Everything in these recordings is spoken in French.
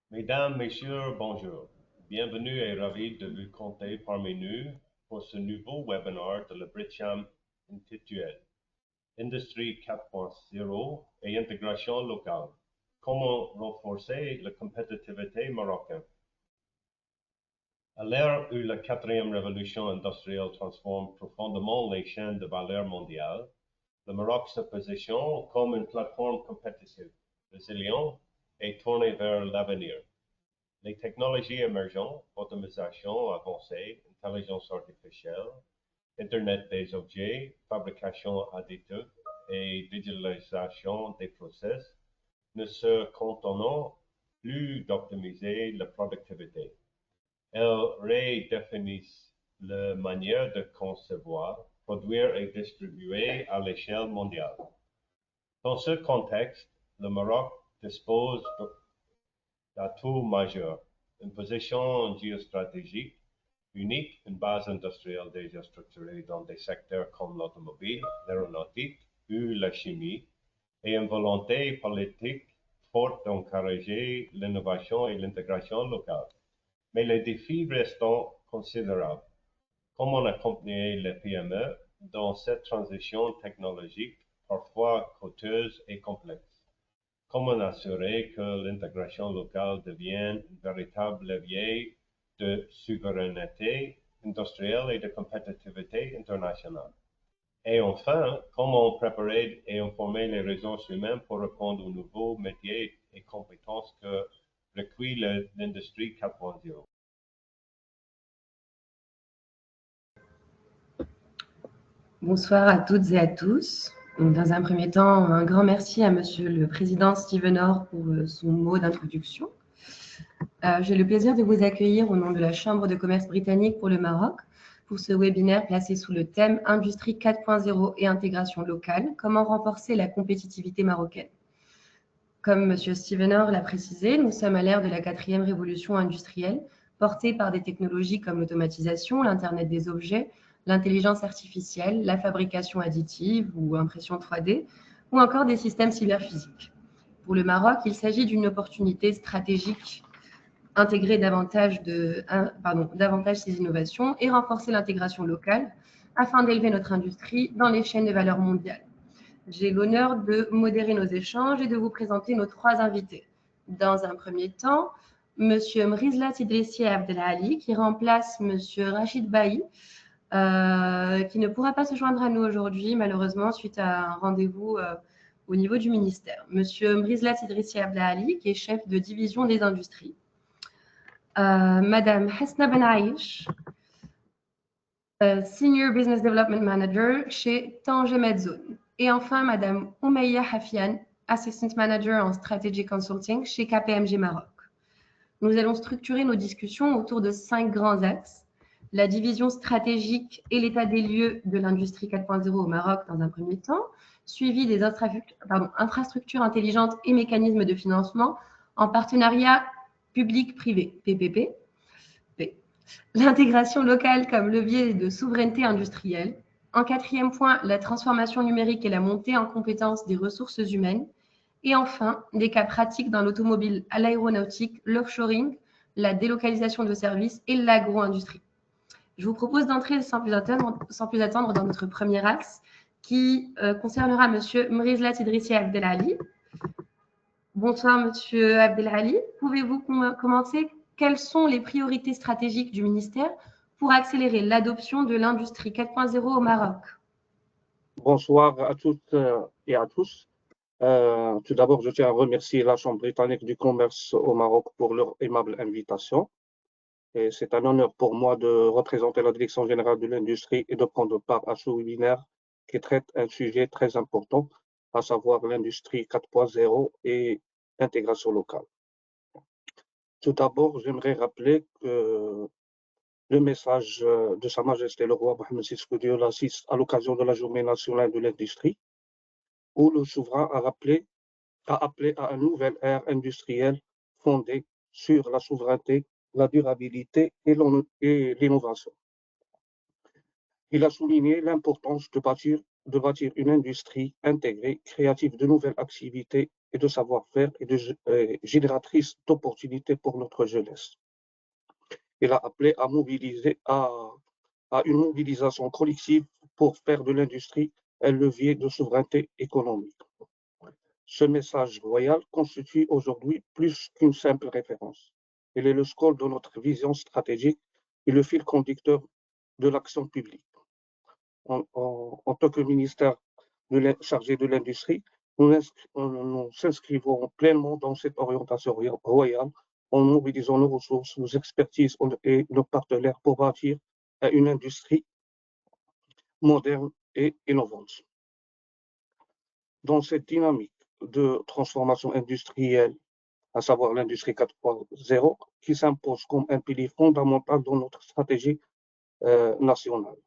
Mesdames, Messieurs, bonjour. Bienvenue et ravi de vous compter parmi nous pour ce nouveau webinaire de la Bricham intitulé Industrie 4.0 et intégration locale. Comment renforcer la compétitivité marocaine? À l'ère où la quatrième révolution industrielle transforme profondément les chaînes de valeur mondiale, le Maroc se positionne comme une plateforme compétitive, résiliente et tournée vers l'avenir. Les technologies émergentes, automatisation avancée, intelligence artificielle, Internet des objets, fabrication additive et digitalisation des process ne se contentent plus d'optimiser la productivité. Elles redéfinissent la manière de concevoir, produire et distribuer à l'échelle mondiale. Dans ce contexte, le Maroc dispose d'atouts majeurs, une position géostratégique unique, une base industrielle déjà structurée dans des secteurs comme l'automobile, l'aéronautique ou la chimie, et une volonté politique forte d'encourager l'innovation et l'intégration locale. Mais les défis restent considérables. Comment accompagner les PME dans cette transition technologique parfois coûteuse et complexe? Comment assurer que l'intégration locale devienne un véritable levier de souveraineté industrielle et de compétitivité internationale? Et enfin, comment préparer et informer les ressources humaines pour répondre aux nouveaux métiers et compétences que requiert l'industrie 4.0? Bonsoir à toutes et à tous. Dans un premier temps, un grand merci à Monsieur le Président Stephen Orr pour son mot d'introduction. J'ai le plaisir de vous accueillir au nom de la Chambre de commerce britannique pour le Maroc pour ce webinaire placé sous le thème Industrie 4.0 et intégration locale, comment renforcer la compétitivité marocaine. Comme Monsieur Stephen Orr l'a précisé, nous sommes à l'ère de la quatrième révolution industrielle, portée par des technologies comme l'automatisation, l'Internet des objets, l'intelligence artificielle, la fabrication additive ou impression 3D, ou encore des systèmes cyberphysiques. Pour le Maroc, il s'agit d'une opportunité stratégique, intégrer davantage ces innovations et renforcer l'intégration locale afin d'élever notre industrie dans les chaînes de valeur mondiales. J'ai l'honneur de modérer nos échanges et de vous présenter nos trois invités. Dans un premier temps, M. Mrizlat Idrissi Abdelali, qui remplace M. Rachid Bailly, qui ne pourra pas se joindre à nous aujourd'hui, malheureusement, suite à un rendez-vous au niveau du ministère. M. Mrizlat Idrissi Abdelali, qui est chef de division des industries. Madame Hasna Ben Aïch, Senior Business Development Manager chez Tanger Medzone. Et enfin, Madame Oumeya Hafian, Assistant Manager en Strategy Consulting chez KPMG Maroc. Nous allons structurer nos discussions autour de 5 grands axes. La division stratégique et l'état des lieux de l'industrie 4.0 au Maroc dans un premier temps, suivi des infrastructures intelligentes et mécanismes de financement en partenariat public-privé, PPP. L'intégration locale comme levier de souveraineté industrielle. En quatrième point, la transformation numérique et la montée en compétences des ressources humaines. Et enfin, des cas pratiques dans l'automobile, à l'aéronautique, l'offshoring, la délocalisation de services et l'agro-industrie. Je vous propose d'entrer sans plus attendre dans notre premier axe qui concernera M. Mrizlat Idrissi Abdelali. Bonsoir M. Abdelali. Pouvez-vous commencer? Quelles sont les priorités stratégiques du ministère pour accélérer l'adoption de l'industrie 4.0 au Maroc? Bonsoir à toutes et à tous. Tout d'abord, je tiens à remercier la Chambre britannique du commerce au Maroc pour leur aimable invitation. Et c'est un honneur pour moi de représenter la Direction générale de l'industrie et de prendre part à ce webinaire qui traite un sujet très important, à savoir l'industrie 4.0 et l'intégration locale. Tout d'abord, j'aimerais rappeler que le message de Sa Majesté le roi Mohamed VI Dieu 6 à l'occasion de la Journée nationale de l'industrie, où le souverain a appelé à une nouvelle ère industrielle fondée sur la souveraineté, la durabilité et l'innovation. Il a souligné l'importance de bâtir une industrie intégrée, créative de nouvelles activités et de savoir-faire et génératrice d'opportunités pour notre jeunesse. Il a appelé à une mobilisation collective pour faire de l'industrie un levier de souveraineté économique. Ce message royal constitue aujourd'hui plus qu'une simple référence. Il est le scope de notre vision stratégique et le fil conducteur de l'action publique. En tant que ministère chargé de l'industrie, nous s'inscrivons pleinement dans cette orientation royale en mobilisant nos ressources, nos expertises et nos partenaires pour bâtir une industrie moderne et innovante. Dans cette dynamique de transformation industrielle, à savoir l'industrie 4.0, qui s'impose comme un pilier fondamental dans notre stratégie nationale.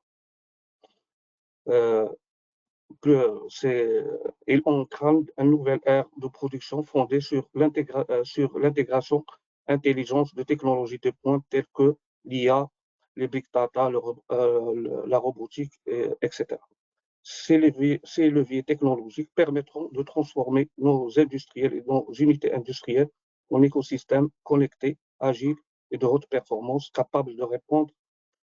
Il entraîne une nouvelle ère de production fondée sur l'intégration intelligence de technologies de pointe telles que l'IA, les big data, la robotique, etc. Ces leviers technologiques permettront de transformer nos industriels et nos unités industrielles en écosystèmes connectés, agiles et de haute performance, capables de répondre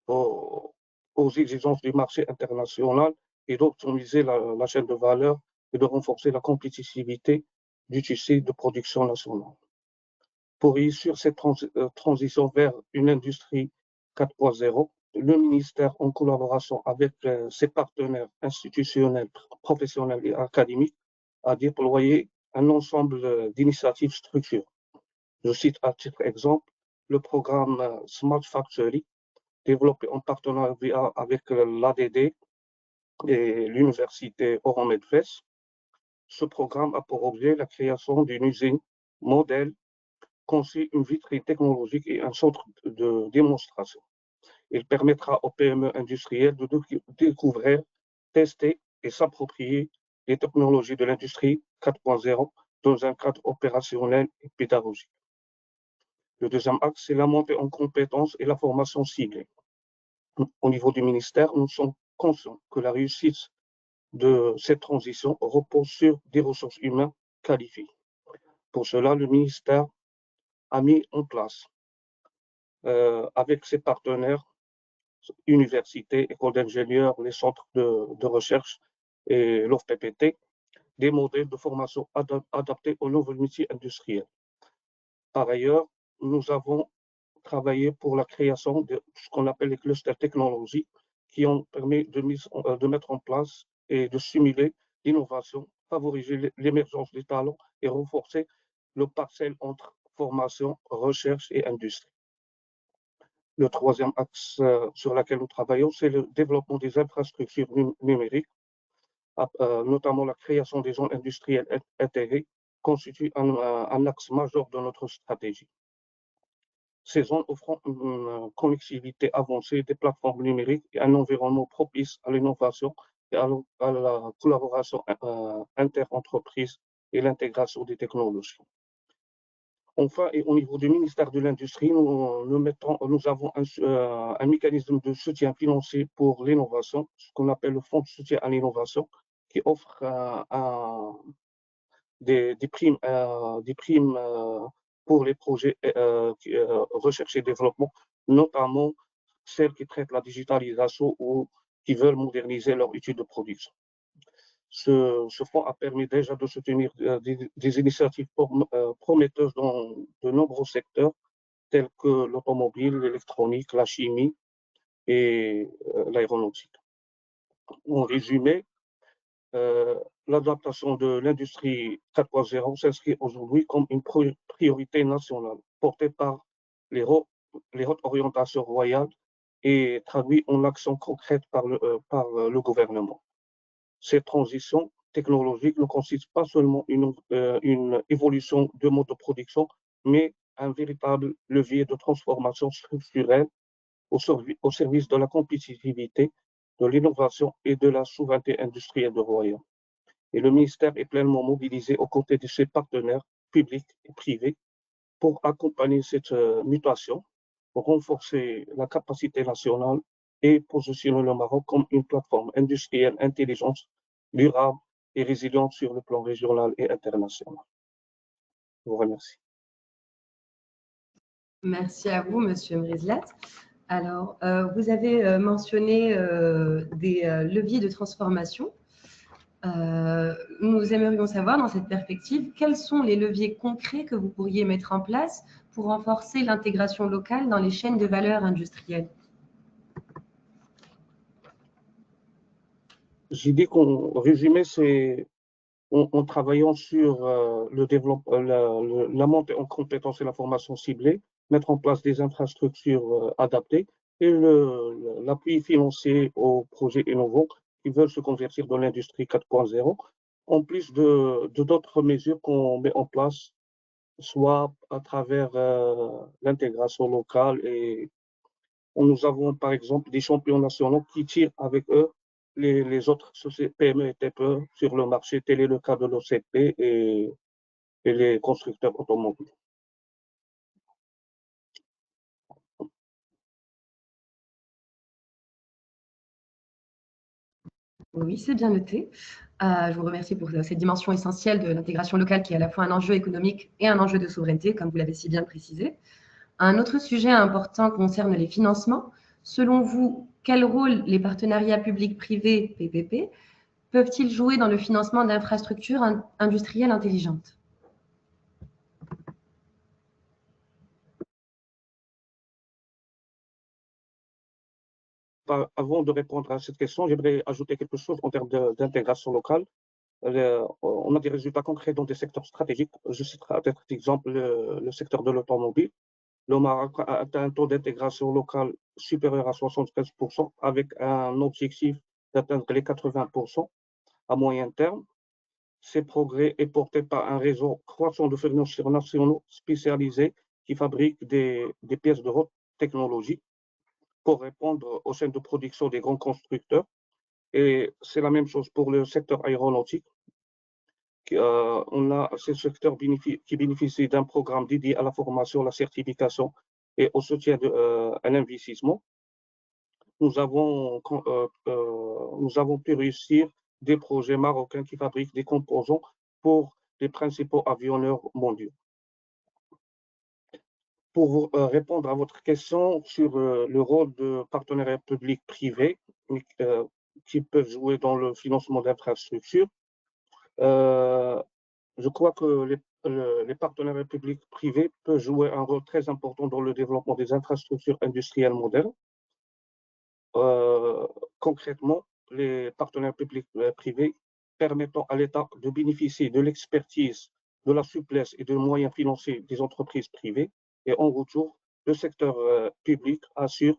aux exigences du marché international et d'optimiser la chaîne de valeur et de renforcer la compétitivité du tissu de production nationale. Pour réussir cette transition vers une industrie 4.0, le ministère, en collaboration avec ses partenaires institutionnels, professionnels et académiques, a déployé un ensemble d'initiatives structurées. Je cite à titre exemple le programme Smart Factory, développé en partenariat avec l'ADD et l'université Oran-Medfès. Ce programme a pour objet la création d'une usine modèle conçue, une vitrine technologique et un centre de démonstration. Il permettra aux PME industrielles de découvrir, tester et s'approprier les technologies de l'industrie 4.0 dans un cadre opérationnel et pédagogique. Le deuxième axe, c'est la montée en compétences et la formation ciblée. Au niveau du ministère, nous sommes conscients que la réussite de cette transition repose sur des ressources humaines qualifiées. Pour cela, le ministère a mis en place, avec ses partenaires, universités, écoles d'ingénieurs, les centres de recherche et l'OFPPT, des modèles de formation adaptés aux nouveaux métiers industriels. Par ailleurs, nous avons travaillé pour la création de ce qu'on appelle les clusters technologiques qui ont permis de mettre en place et de stimuler l'innovation, favoriser l'émergence des talents et renforcer le parcelle entre formation, recherche et industrie. Le troisième axe sur lequel nous travaillons, c'est le développement des infrastructures numériques, notamment la création des zones industrielles intégrées, constitue un axe majeur de notre stratégie. Ces zones offrant une connectivité avancée des plateformes numériques et un environnement propice à l'innovation et à la collaboration inter-entreprise et l'intégration des technologies. Enfin, et au niveau du ministère de l'Industrie, nous avons un mécanisme de soutien financier pour l'innovation, ce qu'on appelle le Fonds de soutien à l'innovation, qui offre des primes pour les projets recherche et développement, notamment celles qui traitent la digitalisation ou qui veulent moderniser leur outil de production. Ce fonds a permis déjà de soutenir des initiatives prometteuses dans de nombreux secteurs tels que l'automobile, l'électronique, la chimie et l'aéronautique. En résumé, l'adaptation de l'industrie 4.0 s'inscrit aujourd'hui comme une priorité nationale portée par les hautes orientations royales et traduit en action concrète par le gouvernement. Cette transition technologique ne consiste pas seulement une évolution de mode de production, mais un véritable levier de transformation structurelle au service de la compétitivité, de l'innovation et de la souveraineté industrielle de Royan. Et le ministère est pleinement mobilisé aux côtés de ses partenaires publics et privés pour accompagner cette mutation, pour renforcer la capacité nationale et positionner le Maroc comme une plateforme industrielle intelligente, durable et résiliente sur le plan régional et international. Je vous remercie. Merci à vous, Monsieur Mrizlat. Alors, vous avez mentionné des leviers de transformation. Nous aimerions savoir, dans cette perspective, quels sont les leviers concrets que vous pourriez mettre en place pour renforcer l'intégration locale dans les chaînes de valeur industrielles. J'ai dit qu'en résumé, c'est en travaillant sur le développement, la montée en compétences et la formation ciblée, mettre en place des infrastructures adaptées et l'appui financier aux projets innovants qui veulent se convertir dans l'industrie 4.0, en plus de d'autres mesures qu'on met en place, soit à travers l'intégration locale et nous avons par exemple des champions nationaux qui tirent avec eux les autres sociétés PME et TPE sur le marché, tel est le cas de l'OCP et les constructeurs automobiles. Oui, c'est bien noté. Je vous remercie pour cette dimension essentielle de l'intégration locale qui est à la fois un enjeu économique et un enjeu de souveraineté, comme vous l'avez si bien précisé. Un autre sujet important concerne les financements. Selon vous, quel rôle les partenariats publics-privés, PPP, peuvent-ils jouer dans le financement d'infrastructures industrielles intelligentes? Avant de répondre à cette question, j'aimerais ajouter quelque chose en termes d'intégration locale. On a des résultats concrets dans des secteurs stratégiques. Je citerai à titre d'exemple le secteur de l'automobile. Le Maroc a atteint un taux d'intégration locale supérieur à 75%, avec un objectif d'atteindre les 80% à moyen terme. Ces progrès est porté par un réseau croissant de fournisseurs nationaux spécialisés qui fabriquent des pièces de haute technologie pour répondre aux chaînes de production des grands constructeurs. Et c'est la même chose pour le secteur aéronautique. On a ce secteur qui bénéficie d'un programme dédié à la formation, la certification et au soutien à l'investissement. Nous avons pu réussir des projets marocains qui fabriquent des composants pour les principaux avionneurs mondiaux. Pour répondre à votre question sur le rôle de partenariats publics-privés qui peuvent jouer dans le financement d'infrastructures, je crois que les partenariats publics-privés peuvent jouer un rôle très important dans le développement des infrastructures industrielles modernes. Concrètement, les partenaires publics-privés permettant à l'État de bénéficier de l'expertise, de la souplesse et des moyens financiers des entreprises privées. Et en retour, le secteur public assure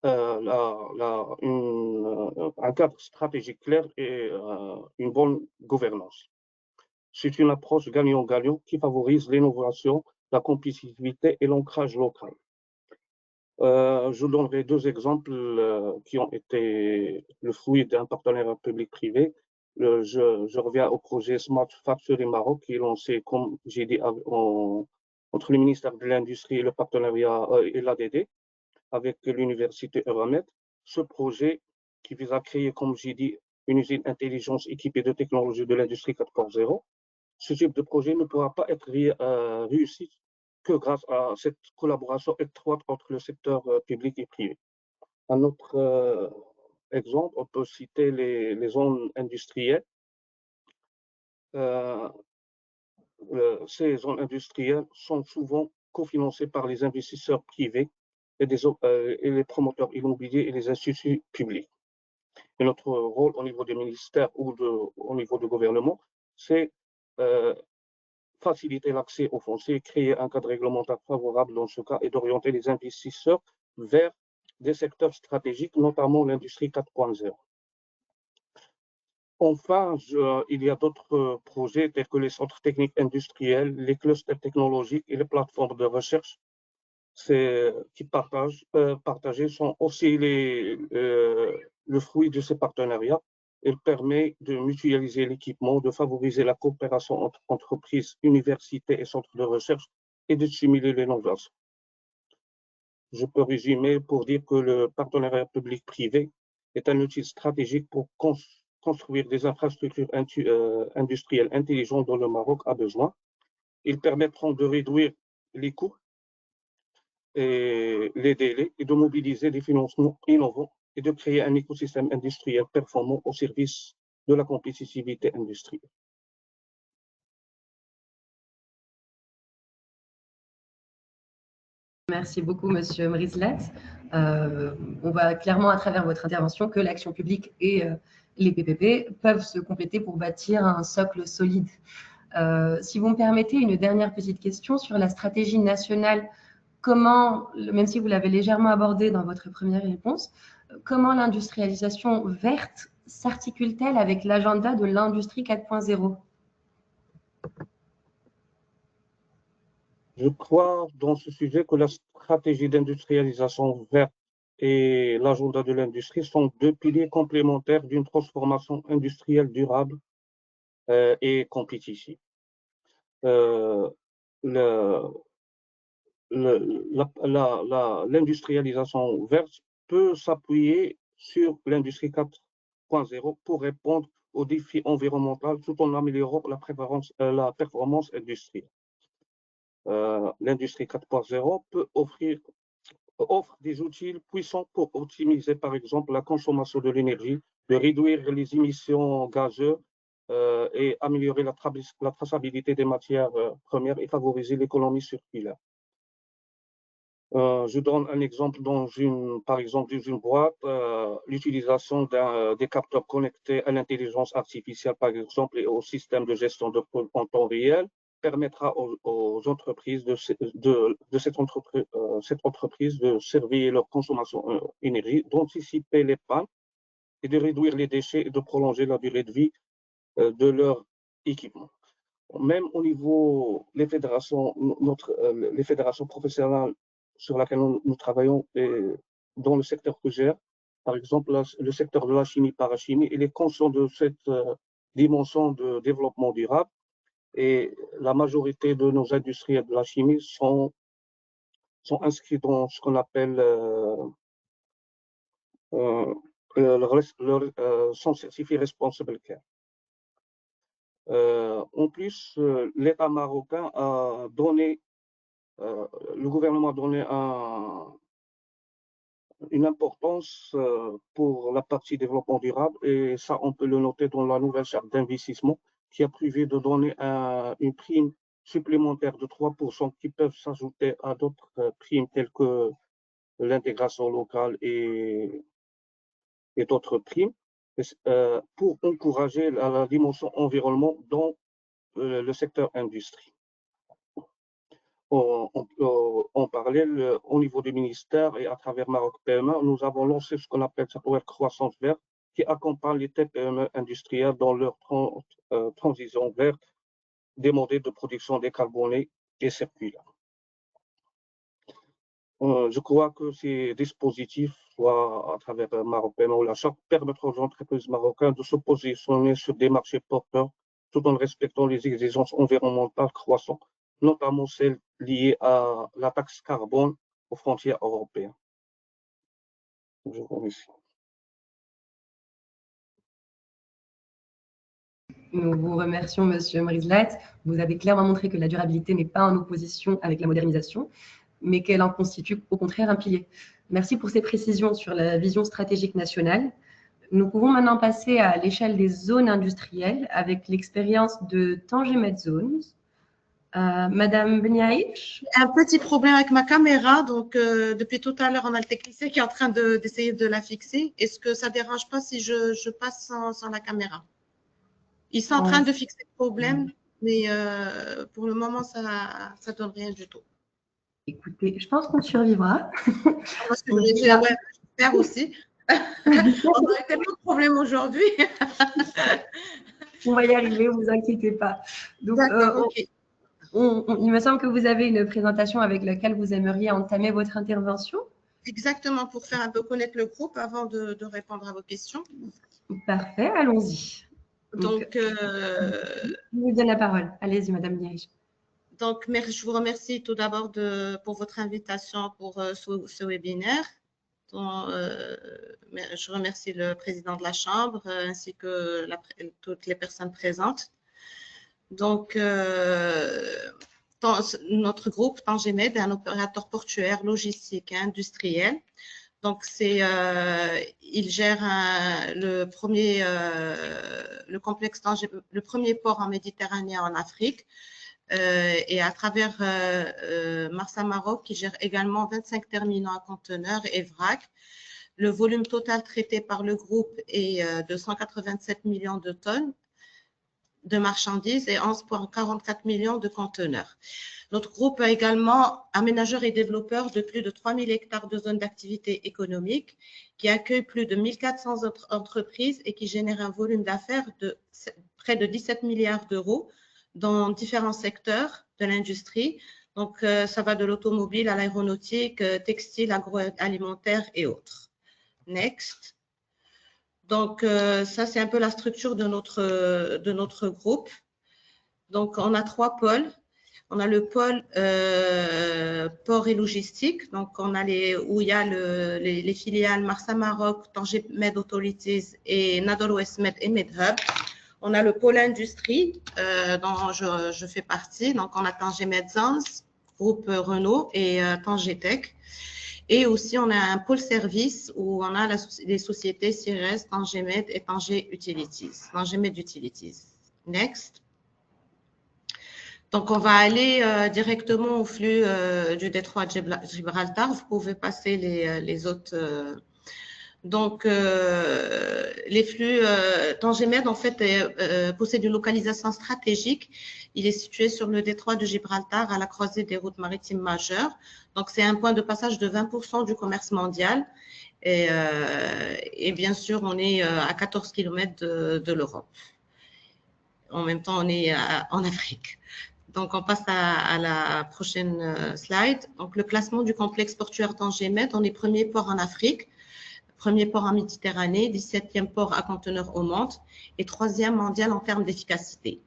un cadre stratégique clair et une bonne gouvernance. C'est une approche gagnant-gagnant qui favorise l'innovation, la compétitivité et l'ancrage local. Je donnerai deux exemples qui ont été le fruit d'un partenariat public-privé. Je reviens au projet Smart Factory Maroc qui est lancé, comme j'ai dit, entre le ministère de l'Industrie et le partenariat et l'ADD avec l'université Euromed. Ce projet qui vise à créer, comme j'ai dit, une usine intelligence équipée de technologies de l'industrie 4.0. Ce type de projet ne pourra pas être réussi que grâce à cette collaboration étroite entre le secteur public et privé. Un autre exemple, on peut citer les zones industrielles. Ces zones industrielles sont souvent cofinancées par les investisseurs privés et les promoteurs immobiliers et les instituts publics. Et notre rôle au niveau des ministères ou au niveau du gouvernement, c'est faciliter l'accès au foncier, créer un cadre réglementaire favorable dans ce cas et d'orienter les investisseurs vers des secteurs stratégiques, notamment l'industrie 4.0. Enfin, il y a d'autres projets tels que les centres techniques industriels, les clusters technologiques et les plateformes de recherche qui partagés sont aussi le fruit de ces partenariats. Il permet de mutualiser l'équipement, de favoriser la coopération entre entreprises, universités et centres de recherche et de stimuler l'innovation. Je peux résumer pour dire que le partenariat public-privé est un outil stratégique pour construire des infrastructures industrielles intelligentes dont le Maroc a besoin. Ils permettront de réduire les coûts et les délais et de mobiliser des financements innovants et de créer un écosystème industriel performant au service de la compétitivité industrielle. Merci beaucoup, Monsieur Mrislet. On voit clairement à travers votre intervention que l'action publique et les PPP peuvent se compléter pour bâtir un socle solide. Si vous me permettez, une dernière petite question sur la stratégie nationale. Comment, même si vous l'avez légèrement abordé dans votre première réponse, comment l'industrialisation verte s'articule-t-elle avec l'agenda de l'industrie 4.0? Je crois dans ce sujet que la stratégie d'industrialisation verte et l'agenda de l'industrie sont deux piliers complémentaires d'une transformation industrielle durable et compétitive. L'industrialisation verte peut s'appuyer sur l'industrie 4.0 pour répondre aux défis environnementaux tout en améliorant la performance industrielle. L'industrie 4.0 peut offre des outils puissants pour optimiser, par exemple, la consommation de l'énergie, de réduire les émissions gazeuses et améliorer la traçabilité des matières premières et favoriser l'économie circulaire. Je donne un exemple par exemple, dans une boîte, l'utilisation des capteurs connectés à l'intelligence artificielle, par exemple, et au système de gestion de flux en temps réel, permettra aux entreprises de cette entreprise de surveiller leur consommation d'énergie, d'anticiper les pannes et de réduire les déchets et de prolonger la durée de vie de leur équipement. Même au niveau des fédérations, les fédérations professionnelles sur lesquelles nous travaillons et dans le secteur que gère, par exemple le secteur de la chimie parachimie, il est conscient de cette dimension de développement durable et la majorité de nos industriels de la chimie sont inscrits dans ce qu'on appelle sont certifiés Responsible Care. En plus, l'État marocain a donné, le gouvernement a donné une importance pour la partie développement durable et ça, on peut le noter dans la nouvelle charte d'investissement qui a prévu de donner une prime supplémentaire de 3% qui peuvent s'ajouter à d'autres primes telles que l'intégration locale et d'autres primes pour encourager la dimension environnement dans le secteur industrie. En parallèle, au niveau du ministère et à travers Maroc PME, nous avons lancé ce qu'on appelle Software Croissance Verte qui accompagne les TPME industrielles dans leur transition verte des modèles de production décarbonés et circulaires. Je crois que ces dispositifs, soit à travers Maroc PME ou la charte, permettront aux entreprises marocaines de se positionner sur des marchés porteurs tout en respectant les exigences environnementales croissantes, notamment celles liées à la taxe carbone aux frontières européennes. Je vous remercie. Nous vous remercions, Monsieur Mrislet. Vous avez clairement montré que la durabilité n'est pas en opposition avec la modernisation, mais qu'elle en constitue au contraire un pilier. Merci pour ces précisions sur la vision stratégique nationale. Nous pouvons maintenant passer à l'échelle des zones industrielles avec l'expérience de Tanger Medzones. Madame Beniaïch. Un petit problème avec ma caméra, donc depuis tout à l'heure, on a le technicien qui est en train d'essayer de la fixer. Est-ce que ça ne dérange pas si je passe sans la caméra? Ils sont en train de fixer le problème, mais pour le moment, ça ne donne rien du tout. Écoutez, je pense qu'on survivra. J'espère aussi. On a tellement de problèmes aujourd'hui. On va y arriver, ne vous inquiétez pas. Donc, okay. Il me semble que vous avez une présentation avec laquelle vous aimeriez entamer votre intervention. Exactement, pour faire un peu connaître le groupe avant de répondre à vos questions. Parfait, allons-y. Donc, je vous donne la parole. Allez-y, Madame Dirige. Donc, je vous remercie tout d'abord pour votre invitation pour ce webinaire. Je remercie le président de la Chambre ainsi que toutes les personnes présentes. Donc, notre groupe Tangemed est un opérateur portuaire, logistique et industriel. Donc, il gère le premier port en Méditerranée en Afrique. Et à travers Marsa Maroc, qui gère également 25 terminaux à conteneurs et vrac. Le volume total traité par le groupe est de 187 millions de tonnes de marchandises et 11,44 millions de conteneurs. Notre groupe est également aménageur et développeur de plus de 3000 hectares de zones d'activité économique qui accueille plus de 1400 autres entreprises et qui génère un volume d'affaires de près de 17 milliards d'euros dans différents secteurs de l'industrie. Donc, ça va de l'automobile à l'aéronautique, textile, agroalimentaire et autres. Next. Donc, ça, c'est un peu la structure de notre groupe. Donc, on a 3 pôles. On a le pôle port et logistique. Donc, on a où il y a les filiales Marsa Maroc, Tangemed Authorities et Nador West Med et Medhub. On a le pôle industrie dont je fais partie. Donc, on a Tangemed Zans, groupe Renault et Tangetech. Et aussi, on a un pôle service où on a les sociétés Cires, Tangemed et Tangemed Utilities. Next. Donc, on va aller directement au flux du détroit de Gibraltar. Vous pouvez passer les autres. Donc, les flux Tangemed, en fait, possède une localisation stratégique. Il est situé sur le détroit de Gibraltar, à la croisée des routes maritimes majeures. Donc, c'est un point de passage de 20% du commerce mondial. Et bien sûr, on est à 14 km de l'Europe. En même temps, on est en Afrique. Donc, on passe à la prochaine slide. Donc, le classement du complexe portuaire Tangemed, on est premier port en Afrique. Premier port en Méditerranée, 17e port à conteneurs au monde et 3e mondial en termes d'efficacité.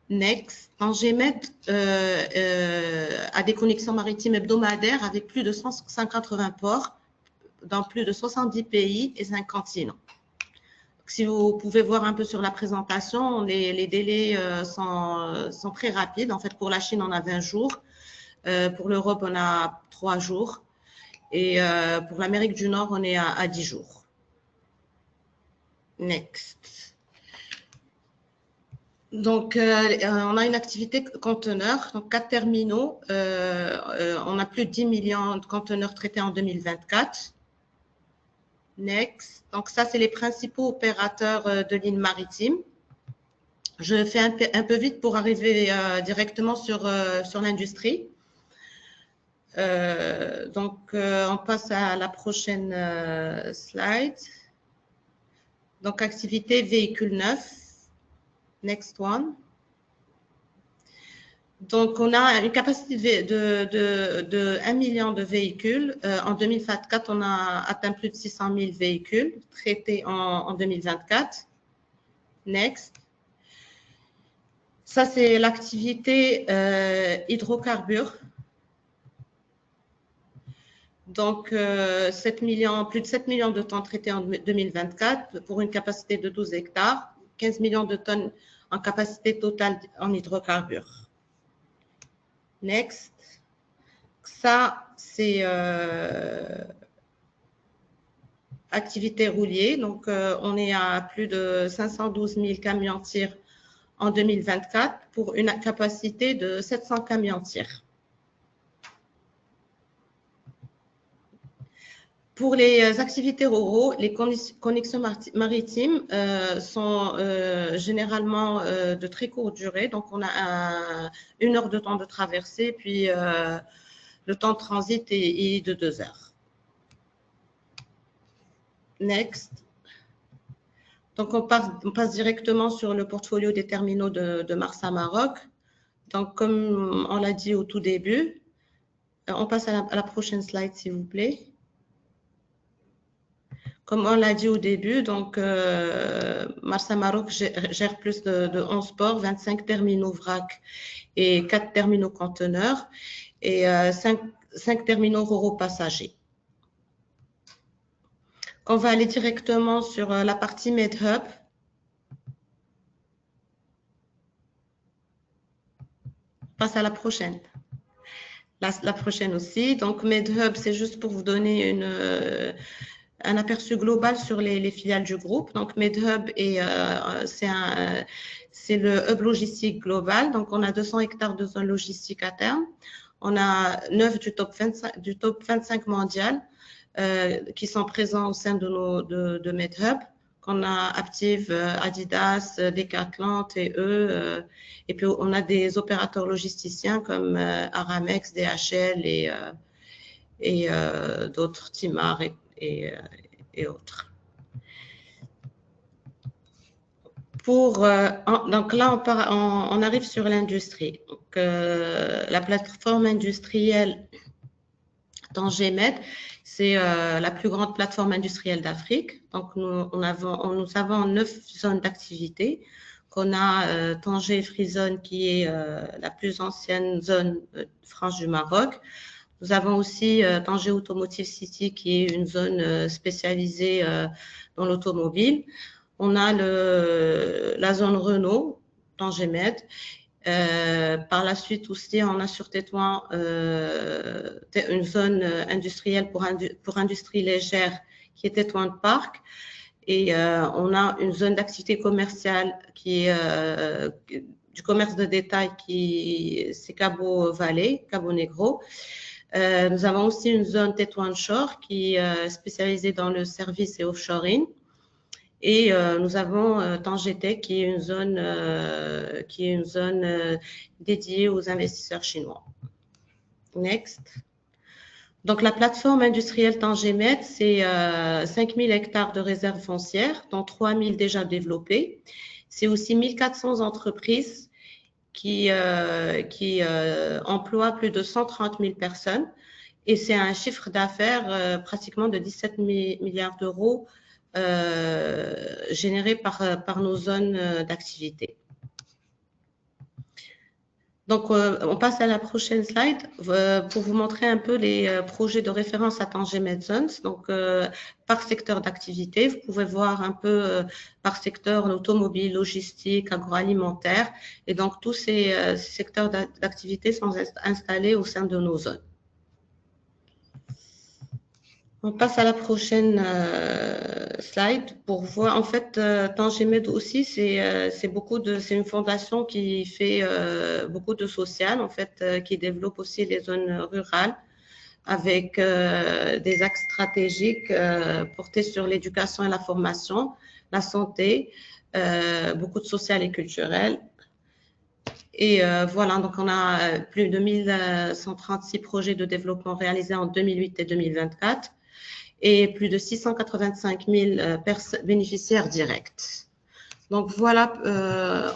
Next, Tangemed a des connexions maritimes hebdomadaires avec plus de 180 ports dans plus de 70 pays et 5 continents. Si vous pouvez voir un peu sur la présentation, les délais sont très rapides. En fait, pour la Chine, on a 20 jours. Pour l'Europe, on a 3 jours. Et pour l'Amérique du Nord, on est à 10 jours. Next. Donc, on a une activité conteneur, donc 4 terminaux. On a plus de 10 millions de conteneurs traités en 2024. Next. Donc, ça, c'est les principaux opérateurs de lignes maritimes. Je fais un peu vite pour arriver directement sur l'industrie. Donc, on passe à la prochaine slide. Donc, activité véhicule neuf. Next one. Donc, on a une capacité de 1 million de véhicules. En 2024, on a atteint plus de 600 000 véhicules traités en 2024. Next. Ça, c'est l'activité hydrocarbures. Donc, plus de 7 millions de tonnes traitées en 2024 pour une capacité de 12 hectares, 15 millions de tonnes en capacité totale en hydrocarbures. Next. Ça, c'est activité roulier. Donc, on est à plus de 512 000 camions-tirs en 2024 pour une capacité de 700 camions-tirs. Pour les activités RoRo, les connexions maritimes sont généralement de très courte durée. Donc, on a 1 heure de temps de traversée, puis le temps de transit est de 2 heures. Next. Donc, on passe directement sur le portfolio des terminaux de Marsa Maroc. Donc, comme on l'a dit au tout début, on passe à la prochaine slide, s'il vous plaît. Comme on l'a dit au début, donc Marsa Maroc gère plus de 11 ports, 25 terminaux vrac et 4 terminaux conteneurs et 5 terminaux RoRo passagers. On va aller directement sur la partie Medhub. passe à la prochaine. La prochaine aussi. Donc, MedHub, c'est juste pour vous donner un aperçu global sur les filiales du groupe. Donc, MedHub, c'est le hub logistique global. Donc, on a 200 hectares de zone logistique à terme. On a 9 du top 25 mondial qui sont présents au sein de MedHub. On a Aptiv, Adidas, Decathlon, TE, et puis on a des opérateurs logisticiens comme Aramex, DHL et d'autres, Timar et autres. Donc là, on arrive sur l'industrie. La plateforme industrielle Tangemed, c'est la plus grande plateforme industrielle d'Afrique. Donc, nous avons 9 zones d'activité. On a Tanger Free Zone, qui est la plus ancienne zone franche du Maroc. Nous avons aussi Tanger Automotive City, qui est une zone spécialisée dans l'automobile. On a la zone Renault, Tangemed. Par la suite aussi, on a sur Tétouan une zone industrielle pour industrie légère qui est Tétouan Park. Et on a une zone d'activité commerciale qui est du commerce de détail, c'est Cabo Valley, Cabo Negro. Nous avons aussi une zone Tétouan Shore qui est spécialisée dans le service et offshoring. Et nous avons Tangetech qui est une zone dédiée aux investisseurs chinois. Next. Donc, la plateforme industrielle Tangemed, c'est 5000 hectares de réserves foncières, dont 3000 déjà développées. C'est aussi 1400 entreprises qui emploient plus de 130 000 personnes. Et c'est un chiffre d'affaires pratiquement de 17 milliards d'euros générés par nos zones d'activité. Donc, on passe à la prochaine slide pour vous montrer un peu les projets de référence à Tangemed Zones. Donc, par secteur d'activité, vous pouvez voir un peu par secteur l'automobile, logistique, agroalimentaire. Et donc, tous ces secteurs d'activité sont installés au sein de nos zones. On passe à la prochaine slide pour voir. En fait, Tangemed aussi, c'est une fondation qui fait beaucoup de social, en fait, qui développe aussi les zones rurales avec des axes stratégiques portés sur l'éducation et la formation, la santé, beaucoup de social et culturel. Et voilà, donc on a plus de 1136 projets de développement réalisés en 2008 et 2024. Et plus de 685 000 bénéficiaires directs. Donc, voilà,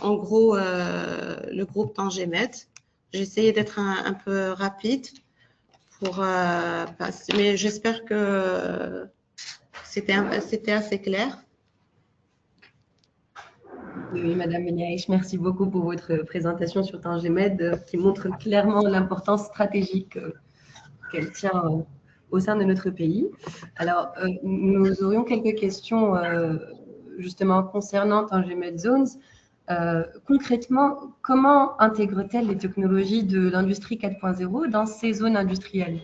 en gros, le groupe Tangemed. J'ai essayé d'être un peu rapide pour passer, mais j'espère que c'était assez clair. Oui, Madame Beniaïch, merci beaucoup pour votre présentation sur Tangemed qui montre clairement l'importance stratégique qu'elle tient au sein de notre pays. Alors, nous aurions quelques questions justement concernant Tangemed Zones. Concrètement, comment intègre-t-elle les technologies de l'industrie 4.0 dans ces zones industrielles?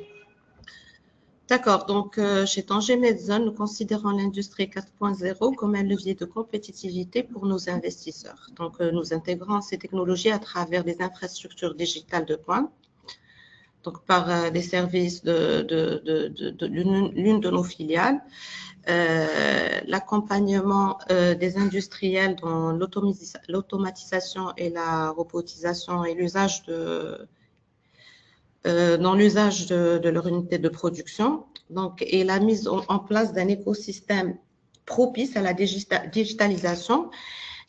D'accord, donc chez Tangemed Zones, nous considérons l'industrie 4.0 comme un levier de compétitivité pour nos investisseurs. Donc, nous intégrons ces technologies à travers des infrastructures digitales de pointe, donc par des services de l'une de nos filiales, l'accompagnement des industriels dans l'automatisation et la robotisation et l'usage dans l'usage de leur unité de production, donc, et la mise en place d'un écosystème propice à la digitalisation,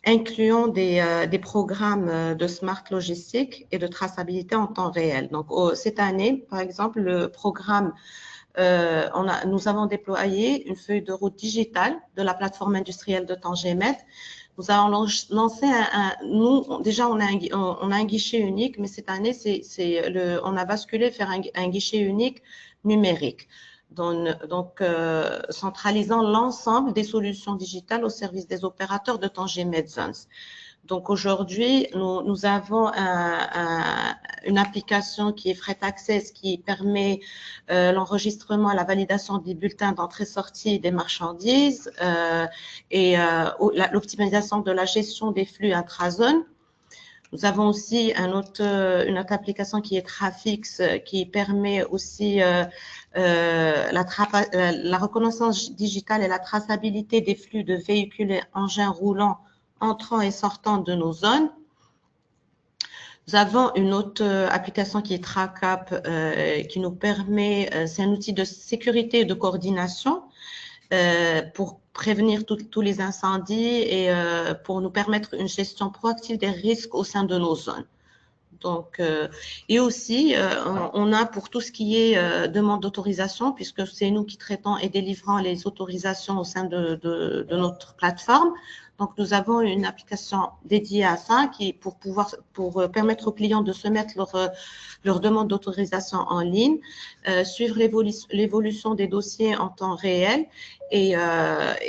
incluant des programmes de smart logistique et de traçabilité en temps réel. Donc, cette année, par exemple, le programme, nous avons déployé une feuille de route digitale de la plateforme industrielle de Tangemed. Nous avons lancé déjà on a un guichet unique, mais cette année, on a basculé vers un guichet unique numérique. Donc, centralisant l'ensemble des solutions digitales au service des opérateurs de Tangemed Zones. Donc aujourd'hui, nous avons une application qui est Freight Access qui permet l'enregistrement et la validation des bulletins d'entrée-sortie des marchandises et l'optimisation de la gestion des flux intra-zone. Nous avons aussi une autre application qui est Trafix qui permet aussi la reconnaissance digitale et la traçabilité des flux de véhicules et engins roulants entrant et sortant de nos zones. Nous avons une autre application qui est TrackUp qui nous permet, c'est un outil de sécurité et de coordination pour prévenir tous les incendies et pour nous permettre une gestion proactive des risques au sein de nos zones. Donc, et aussi, on a pour tout ce qui est demande d'autorisation, puisque c'est nous qui traitons et délivrons les autorisations au sein de notre plateforme. Donc, nous avons une application dédiée à ça pour permettre aux clients de se mettre leur demande d'autorisation en ligne, suivre l'évolution des dossiers en temps réel et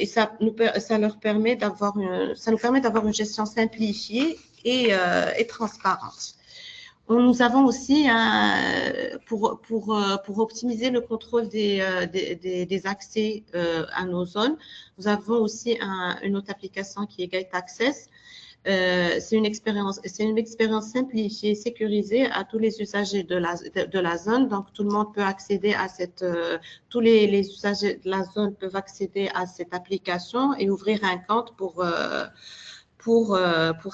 ça nous permet d'avoir une gestion simplifiée et transparente. Nous avons aussi, pour optimiser le contrôle des accès à nos zones, nous avons aussi une autre application qui est Gate Access. C'est une expérience simplifiée, sécurisée à tous les usagers de la zone. Donc, tout le monde peut accéder à tous les usagers de la zone peuvent accéder à cette application et ouvrir un compte pour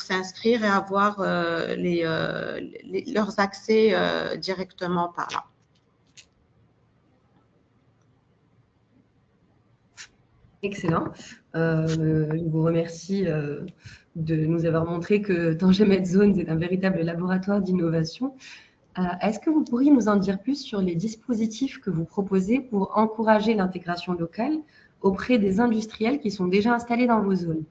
s'inscrire et avoir leurs accès directement par là. Excellent. Je vous remercie de nous avoir montré que Tanger Medzones est un véritable laboratoire d'innovation. Est-ce que vous pourriez nous en dire plus sur les dispositifs que vous proposez pour encourager l'intégration locale auprès des industriels qui sont déjà installés dans vos zones?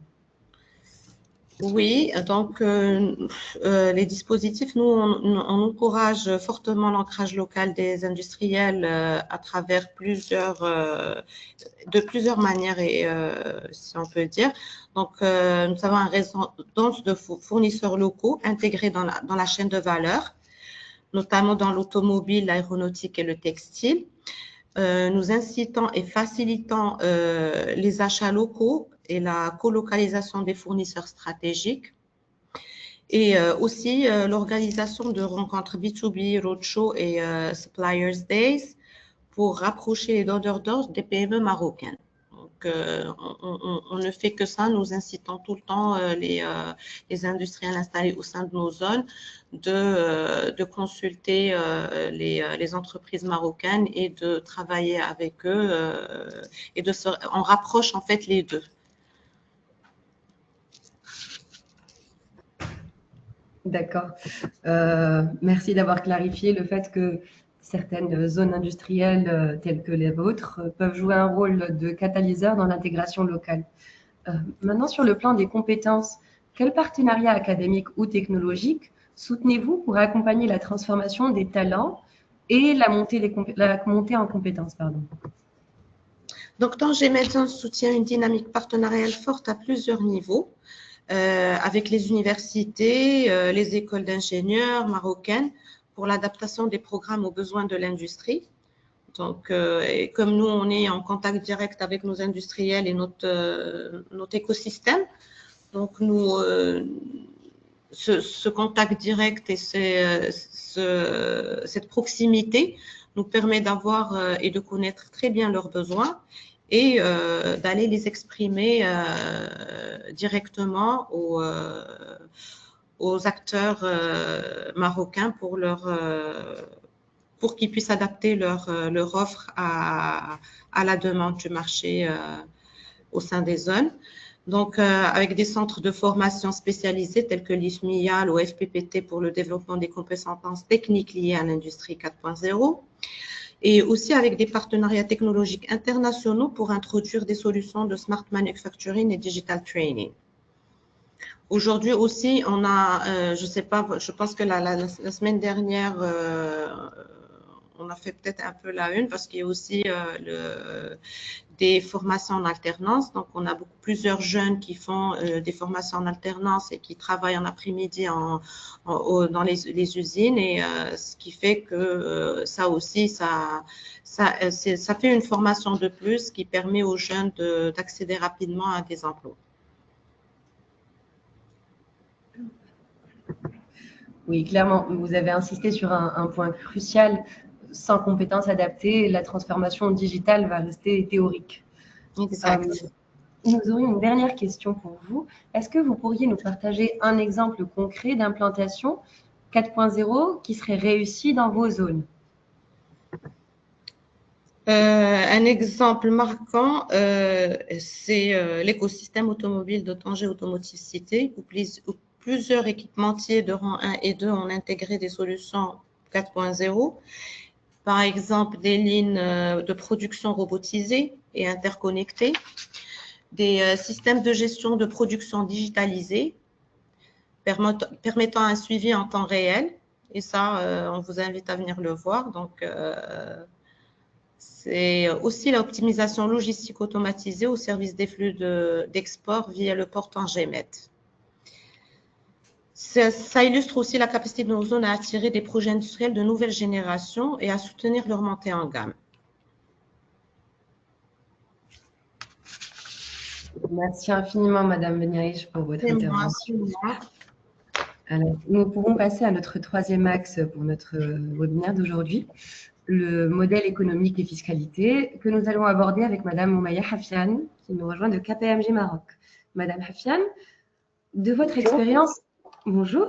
Oui, donc les dispositifs, nous, on encourage fortement l'ancrage local des industriels à travers de plusieurs manières, si on peut dire. Donc, nous avons un réseau dense de fournisseurs locaux intégrés dans la chaîne de valeur, notamment dans l'automobile, l'aéronautique et le textile. Nous incitons et facilitons les achats locaux et la colocalisation des fournisseurs stratégiques et aussi l'organisation de rencontres B2B, Roadshow et Suppliers Days pour rapprocher les donneurs d'ordre des PME marocaines. Donc, on ne fait que ça, nous incitons tout le temps les industriels installés au sein de nos zones de consulter les entreprises marocaines et de travailler avec eux et on rapproche en fait les deux. D'accord. Merci d'avoir clarifié le fait que certaines zones industrielles telles que les vôtres peuvent jouer un rôle de catalyseur dans l'intégration locale. Maintenant, sur le plan des compétences, quels partenariats académiques ou technologiques soutenez-vous pour accompagner la transformation des talents et la montée en compétences, pardon. Donc, Tanger Medzones soutient une dynamique partenariale forte à plusieurs niveaux. Avec les universités, les écoles d'ingénieurs marocaines pour l'adaptation des programmes aux besoins de l'industrie. Donc, et comme nous, on est en contact direct avec nos industriels et notre écosystème, donc nous, ce contact direct et cette proximité nous permet d'avoir et de connaître très bien leurs besoins et d'aller les exprimer directement aux acteurs marocains pour qu'ils puissent adapter leur offre à la demande du marché au sein des zones. Donc, avec des centres de formation spécialisés tels que l'IFMIAL ou FPPT pour le développement des compétences techniques liées à l'industrie 4.0. Et aussi avec des partenariats technologiques internationaux pour introduire des solutions de smart manufacturing et digital training. Aujourd'hui aussi, on a, je pense que la semaine dernière, on a fait peut-être un peu la une parce qu'il y a aussi des formations en alternance. Donc, on a plusieurs jeunes qui font des formations en alternance et qui travaillent en après-midi dans les usines. Et ce qui fait que ça aussi, ça fait une formation de plus qui permet aux jeunes d'accéder rapidement à des emplois. Oui, clairement, vous avez insisté sur un point crucial. Sans compétences adaptées, la transformation digitale va rester théorique. Exact. Nous aurions une dernière question pour vous. Est-ce que vous pourriez nous partager un exemple concret d'implantation 4.0 qui serait réussi dans vos zones? Un exemple marquant, c'est l'écosystème automobile de Tanger Automotive City, où plusieurs équipementiers de rang 1 et 2 ont intégré des solutions 4.0. Par exemple, des lignes de production robotisées et interconnectées, des systèmes de gestion de production digitalisés, permettant un suivi en temps réel. Et ça, on vous invite à venir le voir. Donc, c'est aussi l'optimisation logistique automatisée au service des flux d'export via le port Tanger-Med. Ça illustre aussi la capacité de nos zones à attirer des projets industriels de nouvelle génération et à soutenir leur montée en gamme. Merci infiniment, Madame Beniaïch, pour votre intervention. Alors, nous pourrons passer à notre troisième axe pour notre webinaire d'aujourd'hui, le modèle économique et fiscalité, que nous allons aborder avec Madame Oumaya Hafian, qui nous rejoint de KPMG Maroc. Madame Hafian, de votre expérience, bonjour.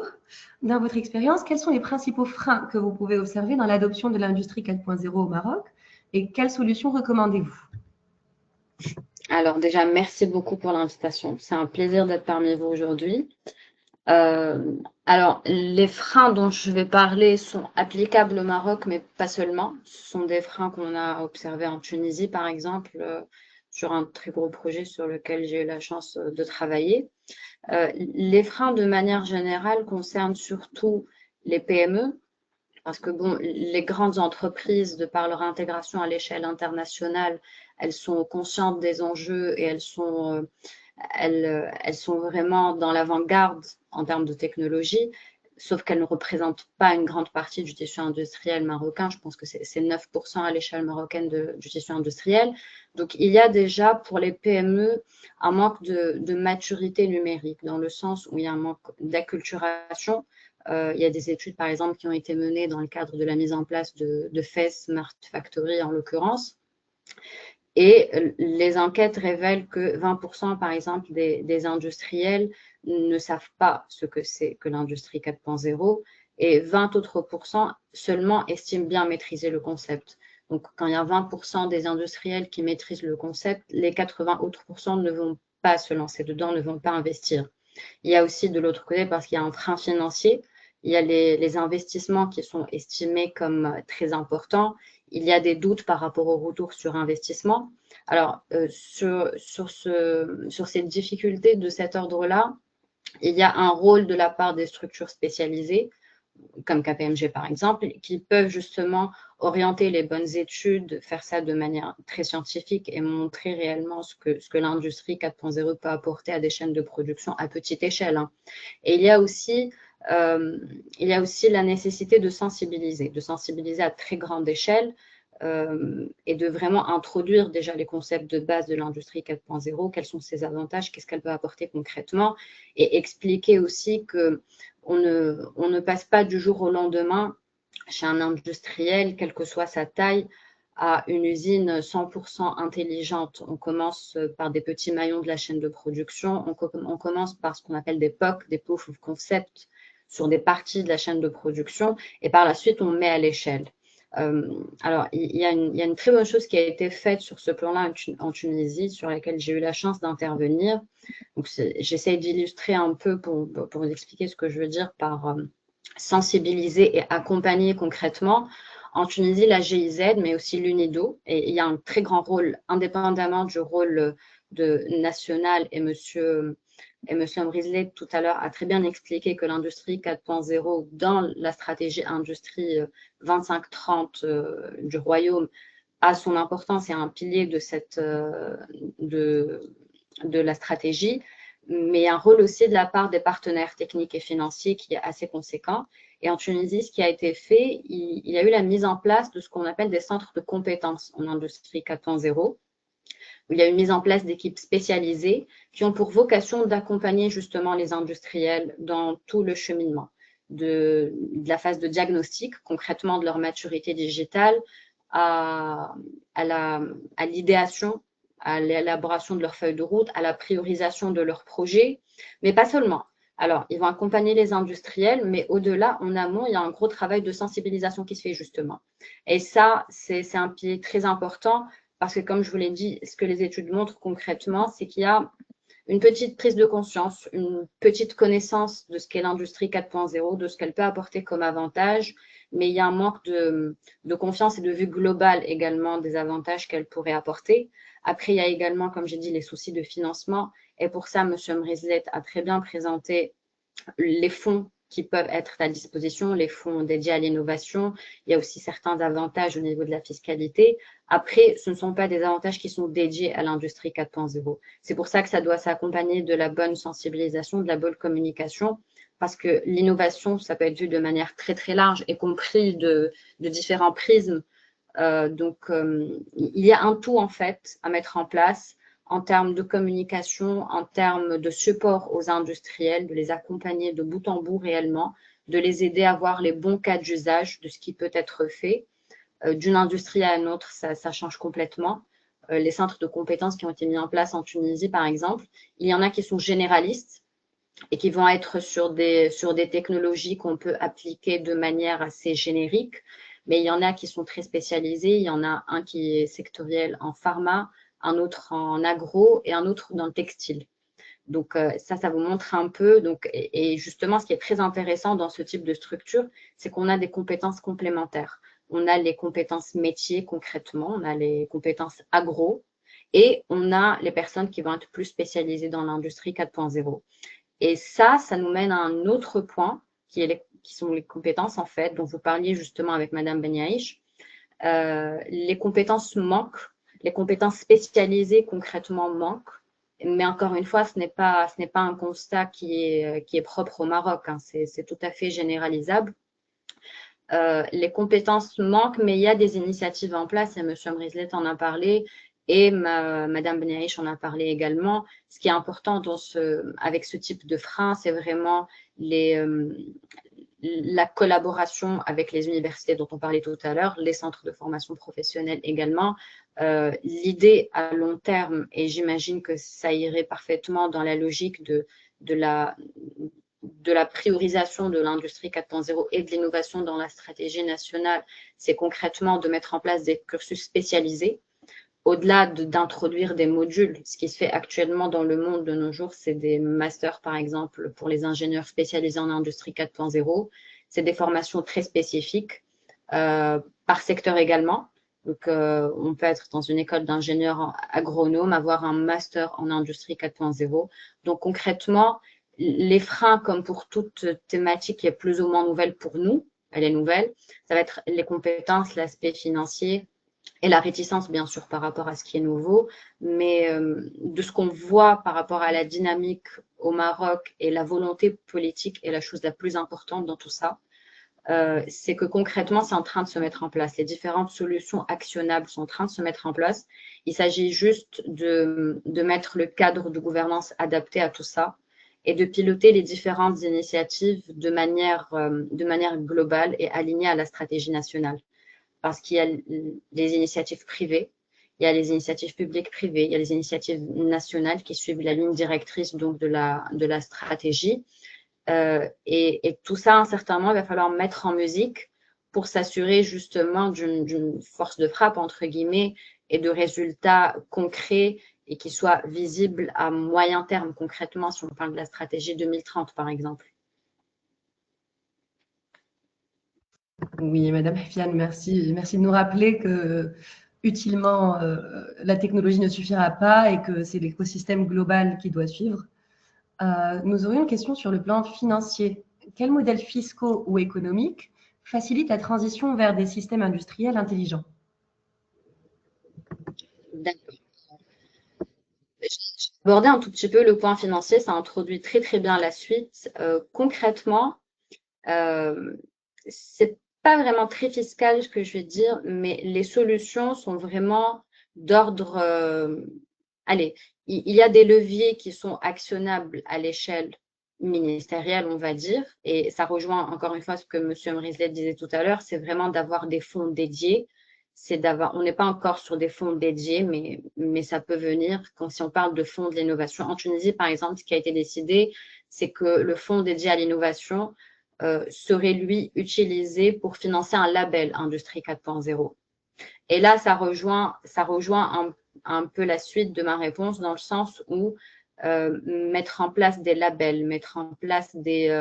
Dans votre expérience, quels sont les principaux freins que vous pouvez observer dans l'adoption de l'industrie 4.0 au Maroc et quelles solutions recommandez-vous? Alors déjà, merci beaucoup pour l'invitation. C'est un plaisir d'être parmi vous aujourd'hui. Alors, les freins dont je vais parler sont applicables au Maroc, mais pas seulement. Ce sont des freins qu'on a observés en Tunisie, par exemple, sur un très gros projet sur lequel j'ai eu la chance de travailler. Les freins, de manière générale, concernent surtout les PME, parce que bon, les grandes entreprises, de par leur intégration à l'échelle internationale, elles sont conscientes des enjeux et elles sont vraiment dans l'avant-garde en termes de technologie, sauf qu'elles ne représentent pas une grande partie du tissu industriel marocain. Je pense que c'est 9% à l'échelle marocaine du tissu industriel. Donc, il y a déjà pour les PME un manque de maturité numérique, dans le sens où il y a un manque d'acculturation. Il y a des études, par exemple, qui ont été menées dans le cadre de la mise en place de FES Smart Factory, en l'occurrence. Et les enquêtes révèlent que 20%, par exemple, des industriels ne savent pas ce que c'est que l'industrie 4.0 et 20 autres % seulement estiment bien maîtriser le concept. Donc, quand il y a 20% des industriels qui maîtrisent le concept, les 80 autres % ne vont pas se lancer dedans, ne vont pas investir. Il y a aussi de l'autre côté, parce qu'il y a un frein financier, il y a les investissements qui sont estimés comme très importants. Il y a des doutes par rapport au retour sur investissement. Alors, sur ces difficultés de cet ordre-là, il y a un rôle de la part des structures spécialisées, comme KPMG par exemple, qui peuvent justement orienter les bonnes études, faire ça de manière très scientifique et montrer réellement ce que l'industrie 4.0 peut apporter à des chaînes de production à petite échelle. Et il y a aussi la nécessité de sensibiliser à très grande échelle et de vraiment introduire déjà les concepts de base de l'industrie 4.0, quels sont ses avantages, qu'est-ce qu'elle peut apporter concrètement, et expliquer aussi qu'on ne passe pas du jour au lendemain chez un industriel, quelle que soit sa taille, à une usine 100% intelligente. On commence par des petits maillons de la chaîne de production, on commence par ce qu'on appelle des POC, des Proof of Concept, sur des parties de la chaîne de production, et par la suite, on met à l'échelle. Alors, il y a une très bonne chose qui a été faite sur ce plan-là en Tunisie, sur laquelle j'ai eu la chance d'intervenir. Donc, j'essaie d'illustrer un peu pour vous expliquer ce que je veux dire par sensibiliser et accompagner concrètement. En Tunisie, la GIZ, mais aussi l'UNIDO, et il y a un très grand rôle, indépendamment du rôle national, et Monsieur Mrizleh tout à l'heure a très bien expliqué que l'industrie 4.0 dans la stratégie industrie 25-30 du royaume a son importance et un pilier de la stratégie, mais il y a un rôle aussi de la part des partenaires techniques et financiers qui est assez conséquent. Et en Tunisie, ce qui a été fait, il y a eu la mise en place de ce qu'on appelle des centres de compétences en industrie 4.0, où il y a une mise en place d'équipes spécialisées qui ont pour vocation d'accompagner justement les industriels dans tout le cheminement, de la phase de diagnostic, concrètement de leur maturité digitale, à l'idéation, à l'élaboration de leur feuille de route, à la priorisation de leurs projets, mais pas seulement. Alors, ils vont accompagner les industriels, mais au-delà, en amont, il y a un gros travail de sensibilisation qui se fait justement. Et ça, c'est un pilier très important parce que, comme je vous l'ai dit, ce que les études montrent concrètement, c'est qu'il y a une petite prise de conscience, une petite connaissance de ce qu'est l'industrie 4.0, de ce qu'elle peut apporter comme avantage, mais il y a un manque de confiance et de vue globale également des avantages qu'elle pourrait apporter. Après, il y a également, comme j'ai dit, les soucis de financement. Et pour ça, M. Mrizlet a très bien présenté les fonds qui peuvent être à disposition, les fonds dédiés à l'innovation. Il y a aussi certains avantages au niveau de la fiscalité. Après, ce ne sont pas des avantages qui sont dédiés à l'industrie 4.0. C'est pour ça que ça doit s'accompagner de la bonne sensibilisation, de la bonne communication, parce que l'innovation, ça peut être vu de manière très, très large, y compris de différents prismes. Il y a un tout, en fait, à mettre en place en termes de communication, en termes de support aux industriels, de les accompagner de bout en bout réellement, de les aider à voir les bons cas d'usage de ce qui peut être fait. D'une industrie à une autre, ça change complètement. Les centres de compétences qui ont été mis en place en Tunisie, par exemple, il y en a qui sont généralistes et qui vont être sur des technologies qu'on peut appliquer de manière assez générique, mais il y en a qui sont très spécialisés. Il y en a un qui est sectoriel en pharma, un autre en agro et un autre dans le textile. Donc, ça vous montre un peu. Donc, et justement, ce qui est très intéressant dans ce type de structure, c'est qu'on a des compétences complémentaires. On a les compétences métiers concrètement, on a les compétences agro et on a les personnes qui vont être plus spécialisées dans l'industrie 4.0. Et ça nous mène à un autre point qui sont les compétences, en fait, dont vous parliez justement avec Madame Beniaïch. Les compétences manquent. Les compétences spécialisées concrètement manquent, mais encore une fois, ce n'est pas un constat qui est propre au Maroc, hein. C'est tout à fait généralisable. Les compétences manquent, mais il y a des initiatives en place, et M. Mrizlet en a parlé, et Madame Beniaïch en a parlé également. Ce qui est important avec ce type de frein, c'est vraiment la collaboration avec les universités dont on parlait tout à l'heure, les centres de formation professionnelle également. L'idée à long terme, et j'imagine que ça irait parfaitement dans la logique de la priorisation de l'industrie 4.0 et de l'innovation dans la stratégie nationale, c'est concrètement de mettre en place des cursus spécialisés. Au-delà d'introduire des modules, ce qui se fait actuellement dans le monde de nos jours, c'est des masters, par exemple, pour les ingénieurs spécialisés en industrie 4.0. C'est des formations très spécifiques, par secteur également. Donc, on peut être dans une école d'ingénieur agronome, avoir un master en industrie 4.0. Donc, concrètement, les freins, comme pour toute thématique qui est plus ou moins nouvelle pour nous, elle est nouvelle, ça va être les compétences, l'aspect financier, et la réticence, bien sûr, par rapport à ce qui est nouveau, mais de ce qu'on voit par rapport à la dynamique au Maroc et la volonté politique est la chose la plus importante dans tout ça, c'est que concrètement, c'est en train de se mettre en place. Les différentes solutions actionnables sont en train de se mettre en place. Il s'agit juste de mettre le cadre de gouvernance adapté à tout ça et de piloter les différentes initiatives de manière globale et alignée à la stratégie nationale. Parce qu'il y a les initiatives privées, il y a les initiatives publiques privées, il y a les initiatives nationales qui suivent la ligne directrice donc de la stratégie. Et tout ça, à un certain moment, il va falloir mettre en musique pour s'assurer justement d'une force de frappe, entre guillemets, et de résultats concrets et qui soient visibles à moyen terme, concrètement, si on parle de la stratégie 2030, par exemple. Oui, Madame Fiane, merci. Merci de nous rappeler que utilement, la technologie ne suffira pas et que c'est l'écosystème global qui doit suivre. Nous aurions une question sur le plan financier. Quels modèles fiscaux ou économiques facilitent la transition vers des systèmes industriels intelligents? D'accord. J'ai abordé un tout petit peu le point financier, ça introduit très très bien la suite. Concrètement, c'est pas vraiment très fiscal ce que je vais dire, mais les solutions sont vraiment d'ordre. Allez, il y a des leviers qui sont actionnables à l'échelle ministérielle, on va dire, et ça rejoint encore une fois ce que M. Mrislet disait tout à l'heure, c'est vraiment d'avoir des fonds dédiés. On n'est pas encore sur des fonds dédiés, mais ça peut venir si on parle de fonds de l'innovation. En Tunisie, par exemple, ce qui a été décidé, c'est que le fonds dédié à l'innovation serait, lui, utilisé pour financer un label Industrie 4.0. Et là, ça rejoint un peu la suite de ma réponse dans le sens où mettre en place des labels, mettre en place des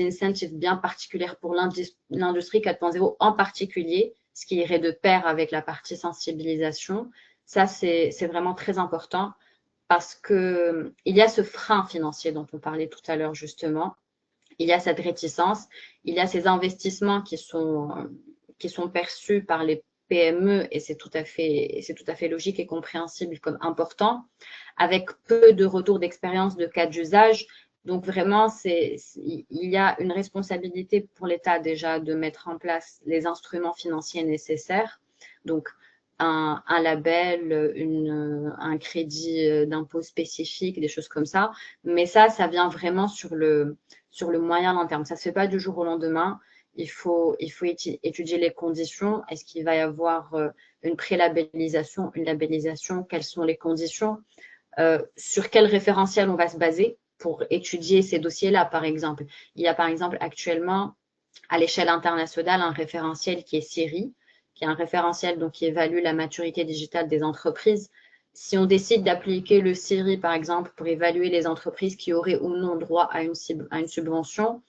incentives bien particulières pour l'industrie 4.0 en particulier, ce qui irait de pair avec la partie sensibilisation, ça, c'est vraiment très important parce qu'il y a ce frein financier dont on parlait tout à l'heure justement. Il y a cette réticence, il y a ces investissements qui sont perçus par les PME et c'est tout à fait logique et compréhensible comme important, avec peu de retours d'expérience de cas d'usage. Donc vraiment, il y a une responsabilité pour l'État déjà de mettre en place les instruments financiers nécessaires. Donc un label, un crédit d'impôt spécifique, des choses comme ça. Mais ça vient vraiment sur le moyen long terme. Ça ne se fait pas du jour au lendemain. Il faut étudier les conditions. Est-ce qu'il va y avoir une pré-labellisation, une labellisation? Quelles sont les conditions? Sur quel référentiel on va se baser pour étudier ces dossiers-là, par exemple? Il y a, par exemple, actuellement, à l'échelle internationale, un référentiel qui est CIRI, qui est un référentiel donc, qui évalue la maturité digitale des entreprises. Si on décide d'appliquer le CIRI, par exemple, pour évaluer les entreprises qui auraient ou non droit à une subvention,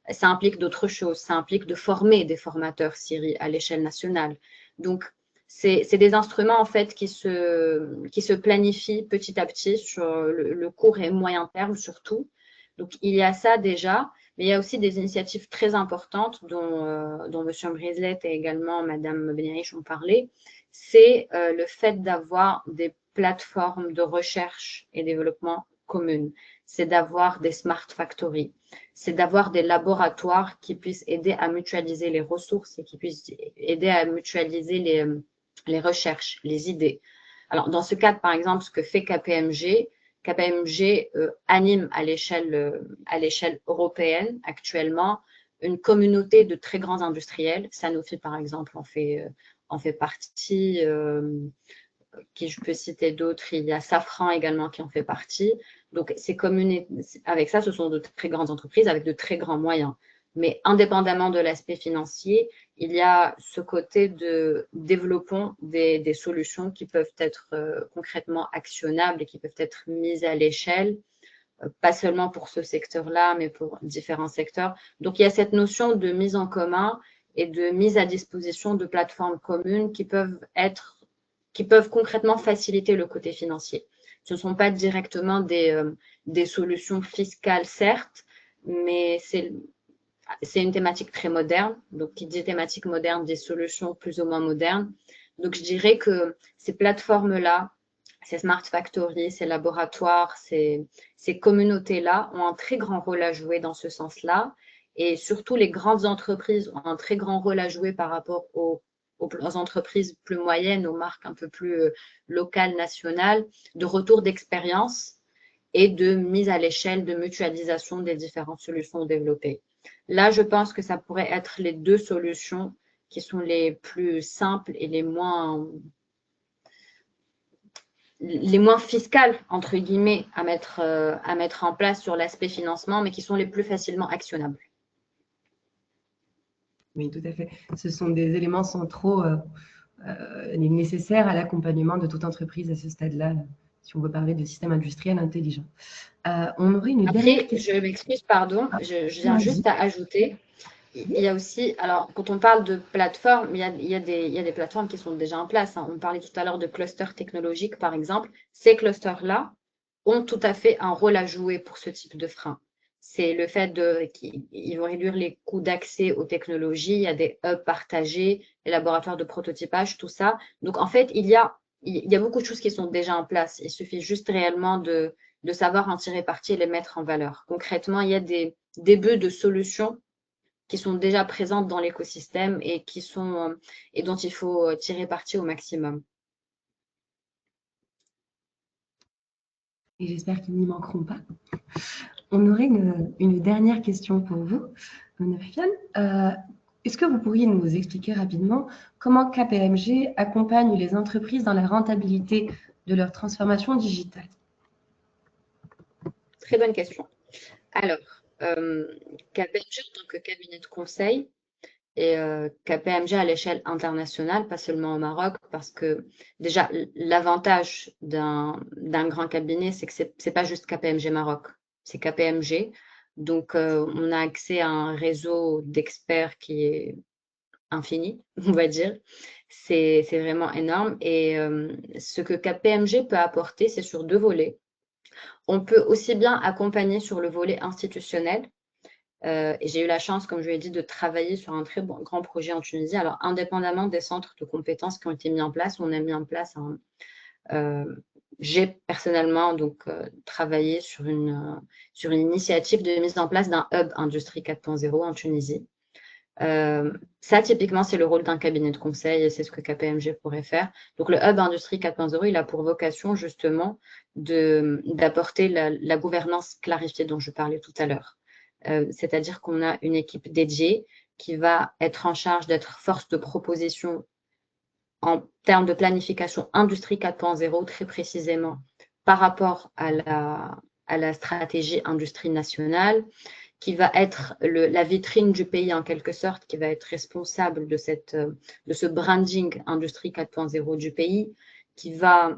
ça implique d'autres choses. Ça implique de former des formateurs CIRI à l'échelle nationale. Donc, c'est des instruments en fait qui se planifient petit à petit sur le court et moyen terme surtout. Donc, il y a ça déjà, mais il y a aussi des initiatives très importantes dont M. Mrislet et également Mme Benirich ont parlé. C'est le fait d'avoir des plateformes de recherche et développement communes. C'est d'avoir des smart factories. C'est d'avoir des laboratoires qui puissent aider à mutualiser les ressources et qui puissent aider à mutualiser les recherches, les idées. Alors, dans ce cadre, par exemple, ce que fait KPMG anime à l'échelle européenne actuellement une communauté de très grands industriels. Sanofi, par exemple, en fait partie. Qui je peux citer d'autres, il y a Safran également qui en fait partie. Donc, ces communautés, avec ça, ce sont de très grandes entreprises avec de très grands moyens. Mais indépendamment de l'aspect financier, il y a ce côté de développons des solutions qui peuvent être concrètement actionnables et qui peuvent être mises à l'échelle, pas seulement pour ce secteur-là, mais pour différents secteurs. Donc, il y a cette notion de mise en commun et de mise à disposition de plateformes communes qui peuvent concrètement faciliter le côté financier. Ce ne sont pas directement des solutions fiscales, certes, mais c'est une thématique très moderne. Donc, qui dit thématique moderne, des solutions plus ou moins modernes. Donc, je dirais que ces plateformes-là, ces Smart Factories, ces laboratoires, ces communautés-là ont un très grand rôle à jouer dans ce sens-là. Et surtout, les grandes entreprises ont un très grand rôle à jouer par rapport aux entreprises plus moyennes, aux marques un peu plus locales, nationales, de retour d'expérience et de mise à l'échelle, de mutualisation des différentes solutions développées. Là, je pense que ça pourrait être les deux solutions qui sont les plus simples et les moins fiscales, entre guillemets, à mettre en place sur l'aspect financement, mais qui sont les plus facilement actionnables. Oui, tout à fait. Ce sont des éléments centraux nécessaires à l'accompagnement de toute entreprise à ce stade-là, si on veut parler de système industriel intelligent. On aurait une dernière question. Je m'excuse, pardon, je viens juste à ajouter. Il y a aussi, alors quand on parle de plateformes, il y a des plateformes qui sont déjà en place. On parlait tout à l'heure de clusters technologiques, par exemple. Ces clusters-là ont tout à fait un rôle à jouer pour ce type de frein. C'est le fait qu'ils vont réduire les coûts d'accès aux technologies. Il y a des hubs partagés, les laboratoires de prototypage, tout ça. Donc, en fait, il y a il y a beaucoup de choses qui sont déjà en place. Il suffit juste réellement de savoir en tirer parti et les mettre en valeur. Concrètement, il y a des débuts de solutions qui sont déjà présentes dans l'écosystème et et dont il faut tirer parti au maximum. Et j'espère qu'ils n'y manqueront pas. On aurait une dernière question pour vous, Mme Fiane. Est-ce que vous pourriez nous expliquer rapidement comment KPMG accompagne les entreprises dans la rentabilité de leur transformation digitale? Très bonne question. Alors, KPMG en tant que cabinet de conseil et KPMG à l'échelle internationale, pas seulement au Maroc, parce que déjà, l'avantage d'un grand cabinet, c'est que c'est pas juste KPMG Maroc, c'est KPMG. Donc, on a accès à un réseau d'experts qui est infini, on va dire. C'est vraiment énorme. Et ce que KPMG peut apporter, c'est sur deux volets. On peut aussi bien accompagner sur le volet institutionnel. Et j'ai eu la chance, comme je l'ai dit, de travailler sur un très grand projet en Tunisie. Alors, indépendamment des centres de compétences qui ont été mis en place, on a mis en place j'ai personnellement travaillé sur une initiative de mise en place d'un hub Industrie 4.0 en Tunisie. Ça, typiquement, c'est le rôle d'un cabinet de conseil et c'est ce que KPMG pourrait faire. Donc, le Hub Industrie 4.0, il a pour vocation justement d'apporter la gouvernance clarifiée dont je parlais tout à l'heure. C'est-à-dire qu'on a une équipe dédiée qui va être en charge d'être force de proposition en termes de planification Industrie 4.0 très précisément par rapport à la stratégie industrie nationale, qui va être la vitrine du pays en quelque sorte, qui va être responsable de ce branding Industrie 4.0 du pays, qui va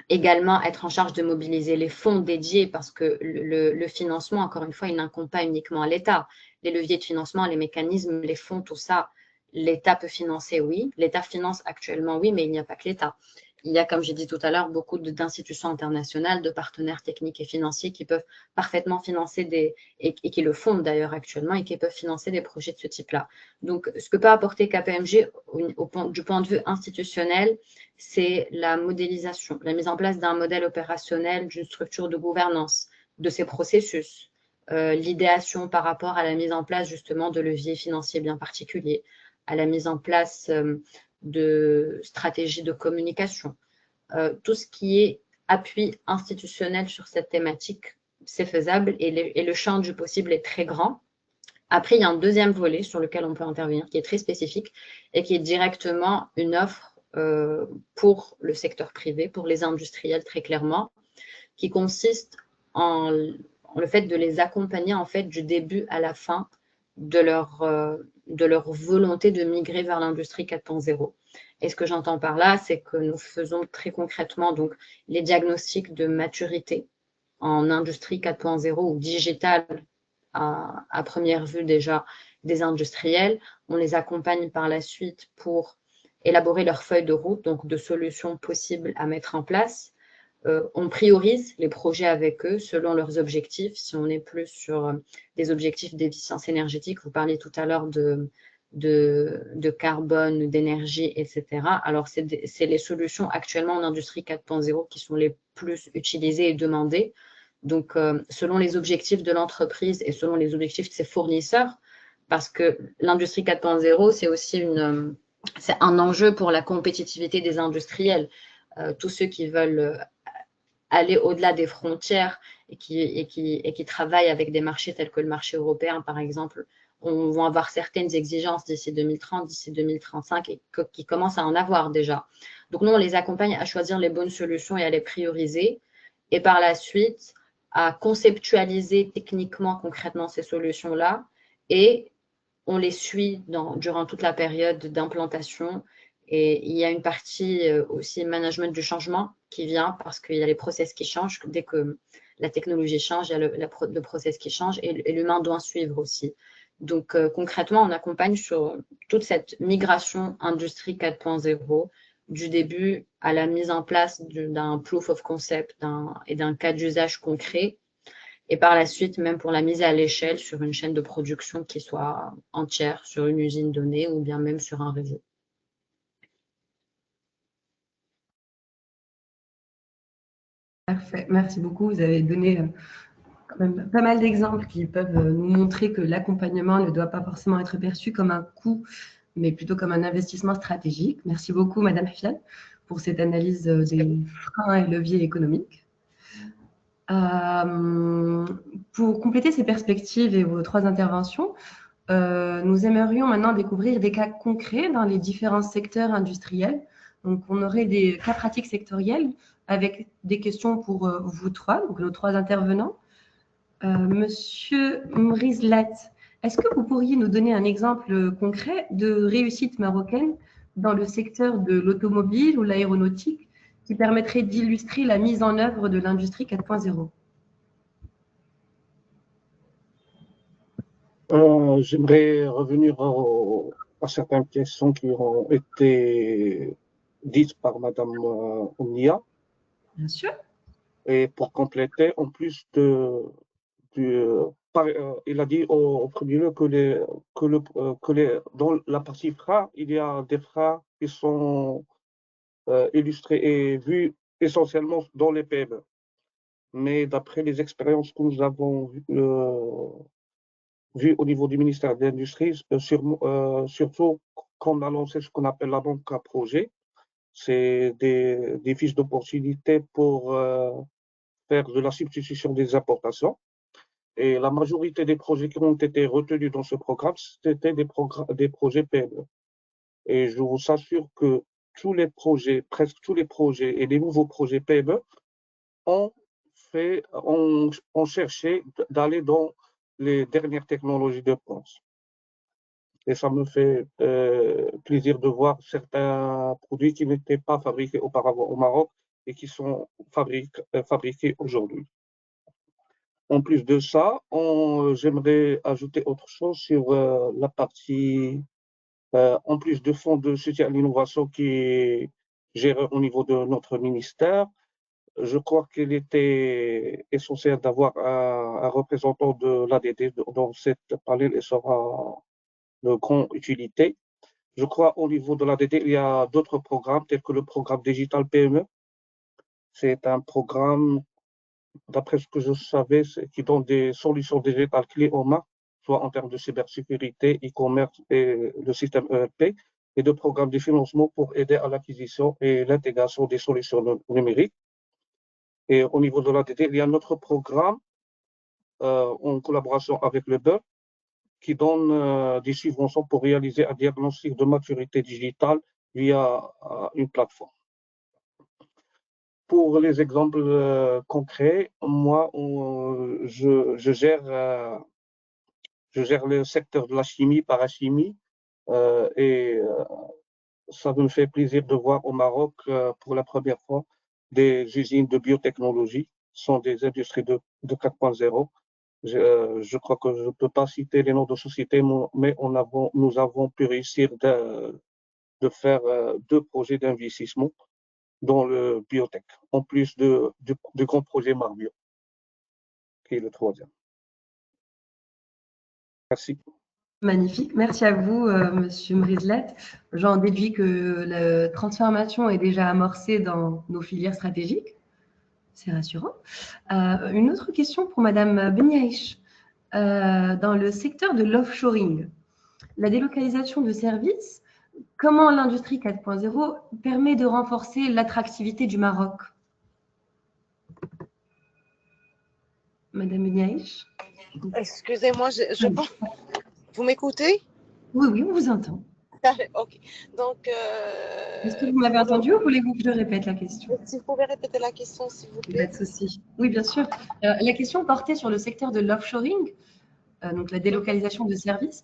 également être en charge de mobiliser les fonds dédiés parce que le financement, encore une fois, il n'incombe pas uniquement à l'État. Les leviers de financement, les mécanismes, les fonds, tout ça, l'État peut financer, oui. L'État finance actuellement, oui, mais il n'y a pas que l'État. Il y a, comme j'ai dit tout à l'heure, beaucoup d'institutions internationales, de partenaires techniques et financiers qui peuvent parfaitement financer et qui le font d'ailleurs actuellement et qui peuvent financer des projets de ce type-là. Donc, ce que peut apporter KPMG du point de vue institutionnel, c'est la modélisation, la mise en place d'un modèle opérationnel, d'une structure de gouvernance, de ces processus, l'idéation par rapport à la mise en place justement de leviers financiers bien particuliers, à la mise en place de stratégies de communication. Tout ce qui est appui institutionnel sur cette thématique, c'est faisable et le champ du possible est très grand. Après, il y a un deuxième volet sur lequel on peut intervenir qui est très spécifique et qui est directement une offre pour le secteur privé, pour les industriels très clairement, qui consiste en le fait de les accompagner en fait du début à la fin de leur volonté de migrer vers l'industrie 4.0. Et ce que j'entends par là, c'est que nous faisons très concrètement donc les diagnostics de maturité en industrie 4.0 ou digitale à première vue déjà des industriels. On les accompagne par la suite pour élaborer leur feuille de route, donc de solutions possibles à mettre en place. On priorise les projets avec eux selon leurs objectifs. Si on est plus sur des objectifs d'efficience énergétique, vous parliez tout à l'heure de carbone, d'énergie, etc. Alors, c'est les solutions actuellement en industrie 4.0 qui sont les plus utilisées et demandées. Donc, selon les objectifs de l'entreprise et selon les objectifs de ses fournisseurs, parce que l'industrie 4.0, c'est aussi c'est un enjeu pour la compétitivité des industriels. Tous ceux qui veulent aller au-delà des frontières et qui travaillent avec des marchés tels que le marché européen, par exemple, vont avoir certaines exigences d'ici 2030, d'ici 2035 et qui commencent à en avoir déjà. Donc, nous, on les accompagne à choisir les bonnes solutions et à les prioriser. Et par la suite, à conceptualiser techniquement, concrètement ces solutions-là et on les suit durant toute la période d'implantation. Et il y a une partie aussi management du changement qui vient parce qu'il y a les process qui changent. Dès que la technologie change, il y a le process qui change et l'humain doit suivre aussi. Donc, concrètement, on accompagne sur toute cette migration industrie 4.0 du début à la mise en place d'un proof of concept et d'un cas d'usage concret. Et par la suite, même pour la mise à l'échelle sur une chaîne de production qui soit entière, sur une usine donnée ou bien même sur un réseau. Parfait, merci beaucoup. Vous avez donné quand même pas mal d'exemples qui peuvent nous montrer que l'accompagnement ne doit pas forcément être perçu comme un coût, mais plutôt comme un investissement stratégique. Merci beaucoup, Madame Fial, pour cette analyse des freins et leviers économiques. Pour compléter ces perspectives et vos 3 interventions, nous aimerions maintenant découvrir des cas concrets dans les différents secteurs industriels. Donc, on aurait des cas pratiques sectoriels avec des questions pour vous 3, donc nos 3 intervenants. Monsieur Mrizlat, est-ce que vous pourriez nous donner un exemple concret de réussite marocaine dans le secteur de l'automobile ou l'aéronautique qui permettrait d'illustrer la mise en œuvre de l'industrie 4.0? J'aimerais revenir à certaines questions qui ont été dites par Madame Omnia. Bien sûr. Et pour compléter, en plus il a dit au premier lieu dans la partie frein, il y a des freins qui sont illustrés et vus essentiellement dans les PME. Mais d'après les expériences que nous avons vues au niveau du ministère de l'Industrie, surtout quand on a lancé ce qu'on appelle la banque à projet, c'est des fiches d'opportunité pour faire de la substitution des importations. Et la majorité des projets qui ont été retenus dans ce programme, c'était des projets PME. Et je vous assure que presque tous les projets et les nouveaux projets PME ont cherché d'aller dans les dernières technologies de pointe. Et ça me fait plaisir de voir certains produits qui n'étaient pas fabriqués auparavant au Maroc et qui sont fabriqués aujourd'hui. En plus de ça, j'aimerais ajouter autre chose sur la partie, en plus de fonds de soutien à l'innovation qui est géré au niveau de notre ministère. Je crois qu'il était essentiel d'avoir un représentant de l'ADD dans cette panel et sera de grande utilité. Je crois au niveau de l'ADD, il y a d'autres programmes tels que le programme Digital PME. C'est un programme, d'après ce que je savais, qui donne des solutions digitales clés en main, soit en termes de cybersécurité, e-commerce et le système ERP, et de programmes de financement pour aider à l'acquisition et l'intégration des solutions numériques. Et au niveau de l'ADD, il y a un autre programme en collaboration avec le BEUR qui donne des subventions pour réaliser un diagnostic de maturité digitale via une plateforme. Pour les exemples concrets, moi, je gère le secteur de la chimie, parachimie, et ça me fait plaisir de voir au Maroc, pour la première fois, des usines de biotechnologie, sont des industries de 4.0. Je crois que je ne peux pas citer les noms de sociétés, mais nous avons pu réussir de faire 2 projets d'investissement dans le biotech, en plus du grand projet Marbio, qui est le 3e. Merci. Magnifique. Merci à vous, Monsieur Mrizlet. J'en déduis que la transformation est déjà amorcée dans nos filières stratégiques. C'est rassurant. Une autre question pour Madame Beniaïch. Dans le secteur de l'offshoring, la délocalisation de services, comment l'industrie 4.0 permet de renforcer l'attractivité du Maroc? Madame Beniaïch? Excusez-moi, je pense. Vous m'écoutez? Oui, oui, on vous entend. Ok. Donc, est-ce que vous m'avez entendu ou voulez-vous que je répète la question? si vous pouvez répéter la question, s'il vous plaît. Pas de souci. Oui, bien sûr. La question portait sur le secteur de l'offshoring, donc la délocalisation de services.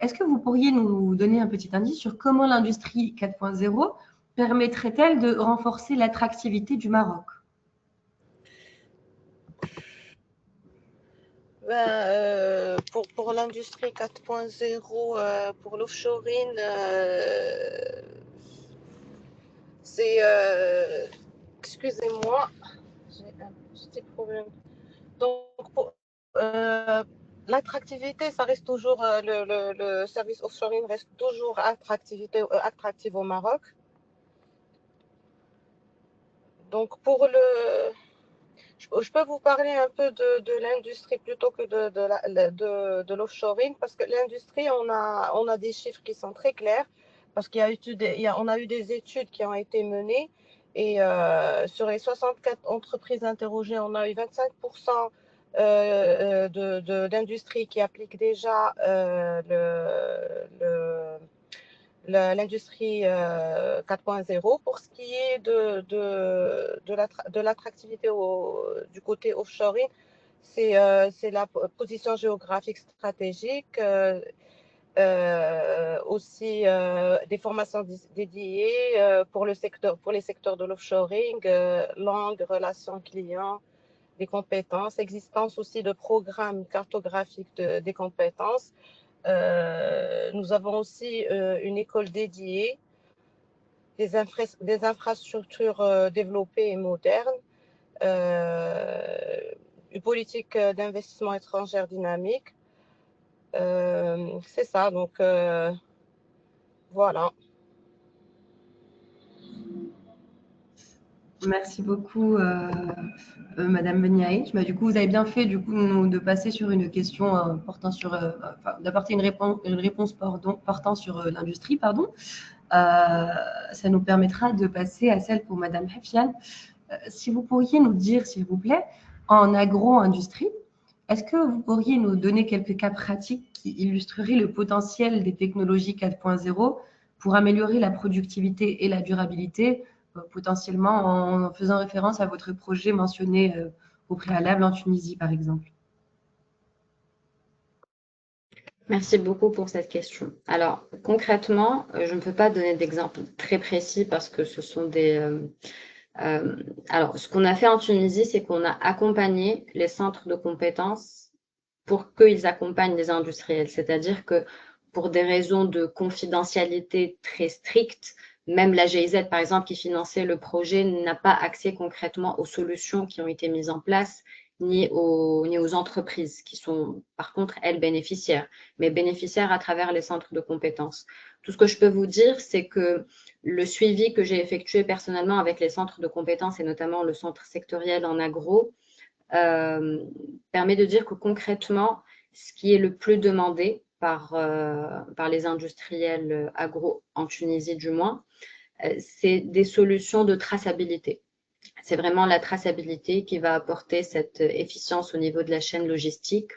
Est-ce que vous pourriez nous donner un petit indice sur comment l'industrie 4.0 permettrait-elle de renforcer l'attractivité du Maroc? Pour l'industrie 4.0, pour l'offshoring, c'est... excusez-moi, j'ai un petit problème. Donc, l'attractivité, ça reste toujours, le service offshoring reste toujours attractif au Maroc. Donc, Je peux vous parler un peu de l'industrie plutôt que de l'offshoring, parce que l'industrie, on a des chiffres qui sont très clairs, parce on a eu des études qui ont été menées, et sur les 64 entreprises interrogées, on a eu 25% d'industries qui appliquent déjà l'industrie 4.0. Pour ce qui est de l'attractivité du côté offshoring, c'est la position géographique stratégique, aussi des formations dédiées pour les secteurs de l'offshoring, langue, relations clients, des compétences, existence aussi de programmes cartographiques des compétences. Nous avons aussi une école dédiée, des infrastructures développées et modernes, une politique d'investissement étrangère dynamique. C'est ça, donc voilà. Merci beaucoup, Madame Beniaïch. Du coup, vous avez bien fait de passer sur une question portant sur, d'apporter une réponse portant sur l'industrie, pardon. Ça nous permettra de passer à celle pour Madame Hafian. Si vous pourriez nous dire, s'il vous plaît, en agro-industrie, est-ce que vous pourriez nous donner quelques cas pratiques qui illustreraient le potentiel des technologies 4.0 pour améliorer la productivité et la durabilité, potentiellement en faisant référence à votre projet mentionné au préalable en Tunisie, par exemple? Merci beaucoup pour cette question. Alors, concrètement, je ne peux pas donner d'exemple très précis parce que ce sont alors, ce qu'on a fait en Tunisie, c'est qu'on a accompagné les centres de compétences pour qu'ils accompagnent les industriels. C'est-à-dire que pour des raisons de confidentialité très strictes, même la GIZ, par exemple, qui finançait le projet, n'a pas accès concrètement aux solutions qui ont été mises en place, ni aux entreprises qui sont, par contre, elles, bénéficiaires, mais bénéficiaires à travers les centres de compétences. Tout ce que je peux vous dire, c'est que le suivi que j'ai effectué personnellement avec les centres de compétences et notamment le centre sectoriel en agro permet de dire que concrètement, ce qui est le plus demandé par les industriels agro en Tunisie du moins, c'est des solutions de traçabilité. C'est vraiment la traçabilité qui va apporter cette efficience au niveau de la chaîne logistique.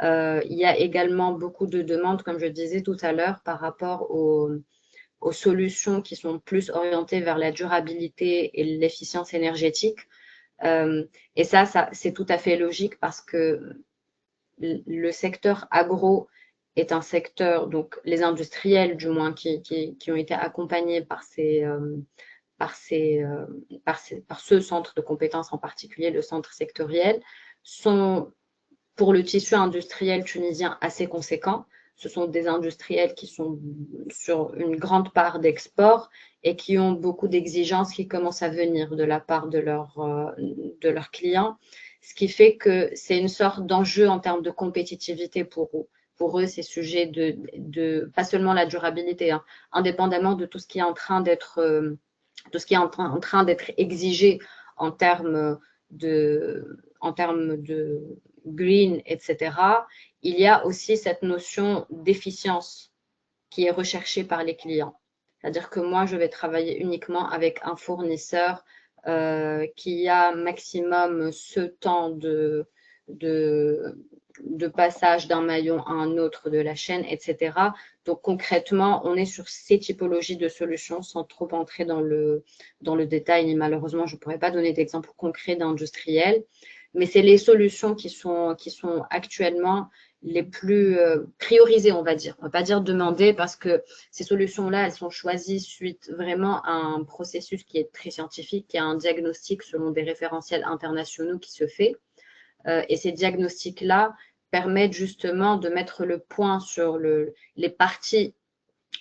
Il y a également beaucoup de demandes, comme je disais tout à l'heure, par rapport aux solutions qui sont plus orientées vers la durabilité et l'efficience énergétique. Et ça c'est tout à fait logique parce que le secteur agro est un secteur, donc les industriels du moins qui ont été accompagnés par ce centre de compétences en particulier, le centre sectoriel, sont pour le tissu industriel tunisien assez conséquent. Ce sont des industriels qui sont sur une grande part d'export et qui ont beaucoup d'exigences qui commencent à venir de la part de leurs clients, ce qui fait que c'est une sorte d'enjeu en termes de compétitivité pour eux. Pour eux, c'est sujet de pas seulement la durabilité, hein, indépendamment de tout ce qui est en train d'être exigé en termes de green, etc. Il y a aussi cette notion d'efficience qui est recherchée par les clients. C'est-à-dire que moi, je vais travailler uniquement avec un fournisseur qui a maximum ce temps de passage d'un maillon à un autre de la chaîne, etc. Donc concrètement, on est sur ces typologies de solutions sans trop entrer dans le détail. Et malheureusement, je ne pourrais pas donner d'exemple concret d'industriels, mais c'est les solutions qui sont actuellement les plus priorisées, on va dire. On ne va pas dire demandées parce que ces solutions-là, elles sont choisies suite vraiment à un processus qui est très scientifique, qui a un diagnostic selon des référentiels internationaux qui se fait. Et ces diagnostics-là permettent justement de mettre le point sur les parties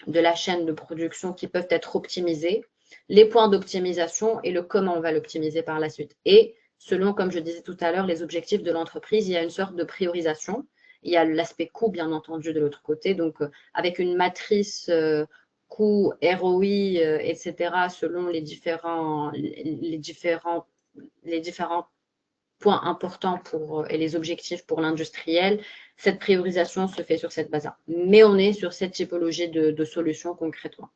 de la chaîne de production qui peuvent être optimisées, les points d'optimisation et le comment on va l'optimiser par la suite. Et selon, comme je disais tout à l'heure, les objectifs de l'entreprise, il y a une sorte de priorisation. Il y a l'aspect coût, bien entendu, de l'autre côté. Donc, avec une matrice coût, ROI, etc., selon les différentes points importants et les objectifs pour l'industriel, cette priorisation se fait sur cette base-là. Mais on est sur cette typologie de solutions concrètement.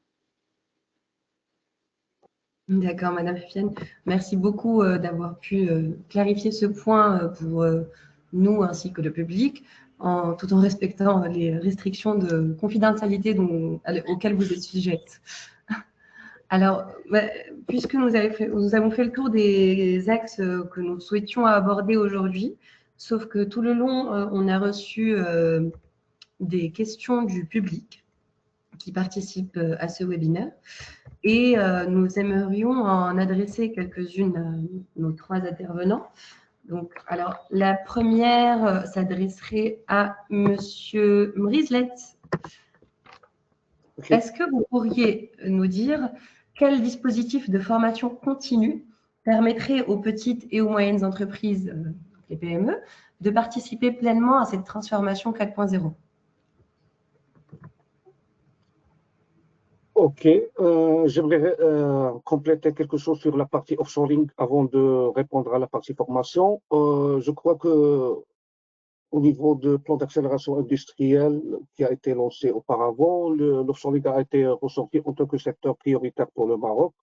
D'accord, Madame Fifiane. Merci beaucoup d'avoir pu clarifier ce point pour nous ainsi que le public, tout en respectant les restrictions de confidentialité auxquelles vous êtes sujette. Alors, puisque nous avons fait le tour des axes que nous souhaitions aborder aujourd'hui, sauf que tout le long, on a reçu des questions du public qui participent à ce webinaire et nous aimerions en adresser quelques-unes à nos 3 intervenants. Donc, alors, la première s'adresserait à Monsieur Mrislet. Okay. Est-ce que vous pourriez nous dire quel dispositif de formation continue permettrait aux petites et aux moyennes entreprises, les PME, de participer pleinement à cette transformation 4.0? Ok, j'aimerais compléter quelque chose sur la partie offshoring avant de répondre à la partie formation. Je crois que au niveau du plan d'accélération industrielle qui a été lancé auparavant, l'offshoring a été ressorti en tant que secteur prioritaire pour le Maroc.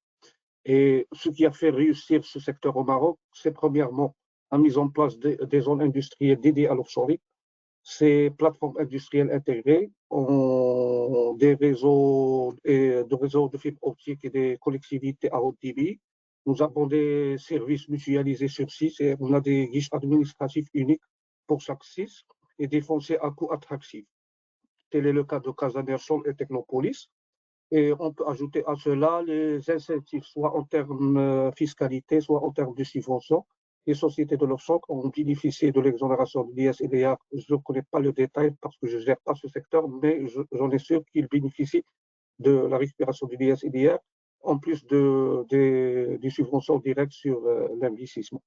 Et ce qui a fait réussir ce secteur au Maroc, c'est premièrement la mise en place des zones industrielles dédiées à l'offshoring, ces plateformes industrielles intégrées, des réseaux de fibre optique et des collectivités à haute débit. Nous avons des services mutualisés sur site et on a des guichets administratifs uniques pour chaque site et des fonciers à coût attractif. Tel est le cas de Casanerson et Technopolis. Et on peut ajouter à cela les incentives, soit en termes fiscalité, soit en termes de subventions. Les sociétés de l'offshore ont bénéficié de l'exonération de l'IS et l'IA. Je ne connais pas le détail parce que je ne gère pas ce secteur, mais j'en ai sûr qu'ils bénéficient de la récupération de l'IS et l'IA, en plus des subventions directes sur l'investissement.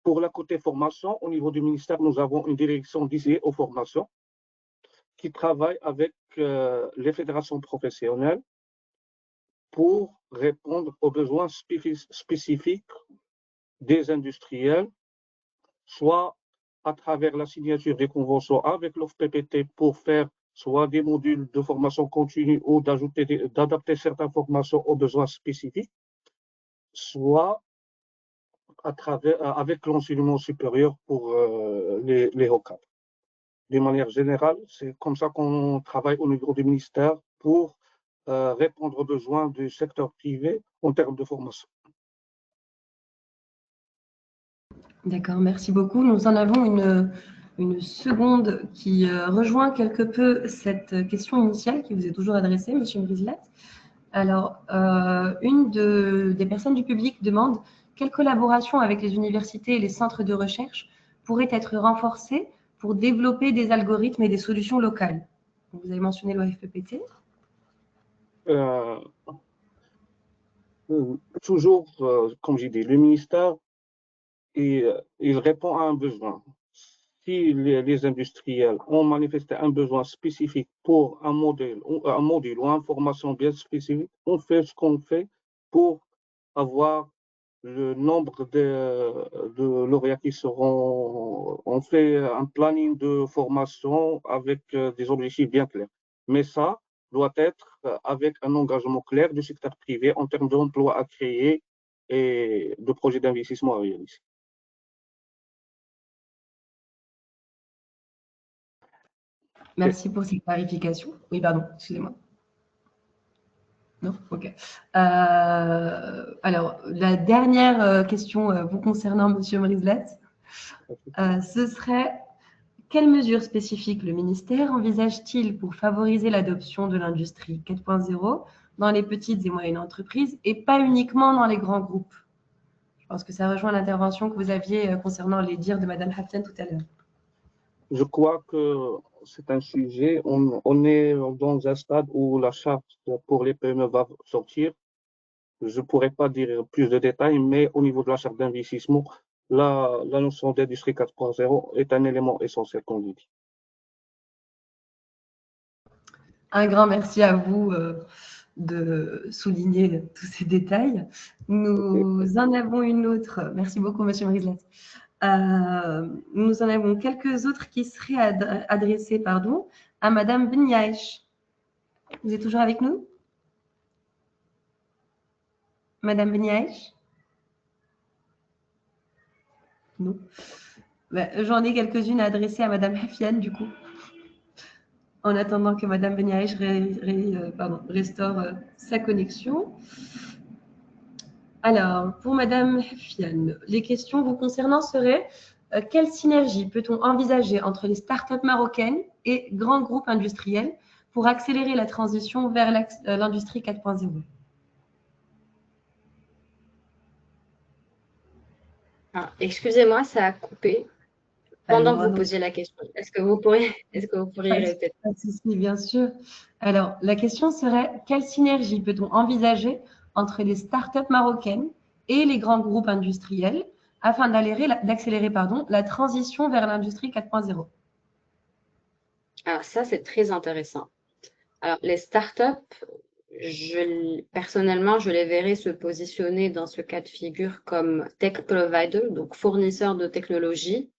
Pour la côté formation, au niveau du ministère, nous avons une direction dédiée aux formations qui travaille avec les fédérations professionnelles pour répondre aux besoins spécifiques des industriels, soit à travers la signature des conventions avec l'OFPPT pour faire soit des modules de formation continue ou d'adapter certaines formations aux besoins spécifiques, soit avec l'enseignement supérieur pour les hauts cadres. De manière générale, c'est comme ça qu'on travaille au niveau du ministère pour répondre aux besoins du secteur privé en termes de formation. D'accord, merci beaucoup. Nous en avons une seconde qui rejoint quelque peu cette question initiale qui vous est toujours adressée, Monsieur Mrislet. Alors, une des personnes du public demande quelle collaboration avec les universités et les centres de recherche pourrait être renforcée pour développer des algorithmes et des solutions locales. Vous avez mentionné l'OFPPT. Toujours, comme j'ai dit, le ministère, il répond à un besoin. Si les industriels ont manifesté un besoin spécifique pour un module ou une formation bien spécifique, on fait ce qu'on fait pour avoir le nombre de lauréats qui seront. On fait un planning de formation avec des objectifs bien clairs. Mais ça doit être avec un engagement clair du secteur privé en termes d'emplois à créer et de projets d'investissement à réaliser. Merci pour ces clarifications. Oui, pardon, excusez-moi. Non, ok. Alors, la dernière question vous concernant, Monsieur Mrislet, ce serait quelles mesures spécifiques le ministère envisage-t-il pour favoriser l'adoption de l'industrie 4.0 dans les petites et moyennes entreprises et pas uniquement dans les grands groupes? Je pense que ça rejoint l'intervention que vous aviez concernant les dires de Madame Haften tout à l'heure. Je crois que c'est un sujet, on est dans un stade où la charte pour les PME va sortir. Je ne pourrais pas dire plus de détails, mais au niveau de la charte d'investissement, la notion d'industrie 4.0 est un élément essentiel, comme vous dit. Un grand merci à vous, de souligner tous ces détails. Nous en avons une autre. Merci beaucoup, Monsieur Mrislet. Nous en avons quelques autres qui seraient adressées à Madame Benyaïch. Vous êtes toujours avec nous? Madame Benyaïch? Non. J'en ai quelques-unes adressées à Madame Hafiane, du coup, en attendant que Madame Benyaïch restaure sa connexion. Alors, pour Madame Hafiane, les questions vous concernant seraient quelle synergie peut-on envisager entre les startups marocaines et grands groupes industriels pour accélérer la transition vers l'industrie 4.0? Excusez-moi, ça a coupé pendant que vous posiez la question. Est-ce que vous pourriez répéter? Pas de souci, bien sûr. Alors, la question serait quelle synergie peut-on envisager entre les startups marocaines et les grands groupes industriels afin d'accélérer la transition vers l'industrie 4.0? Alors ça, c'est très intéressant. Alors, les startups, personnellement, je les verrais se positionner dans ce cas de figure comme tech provider, donc fournisseur de technologie.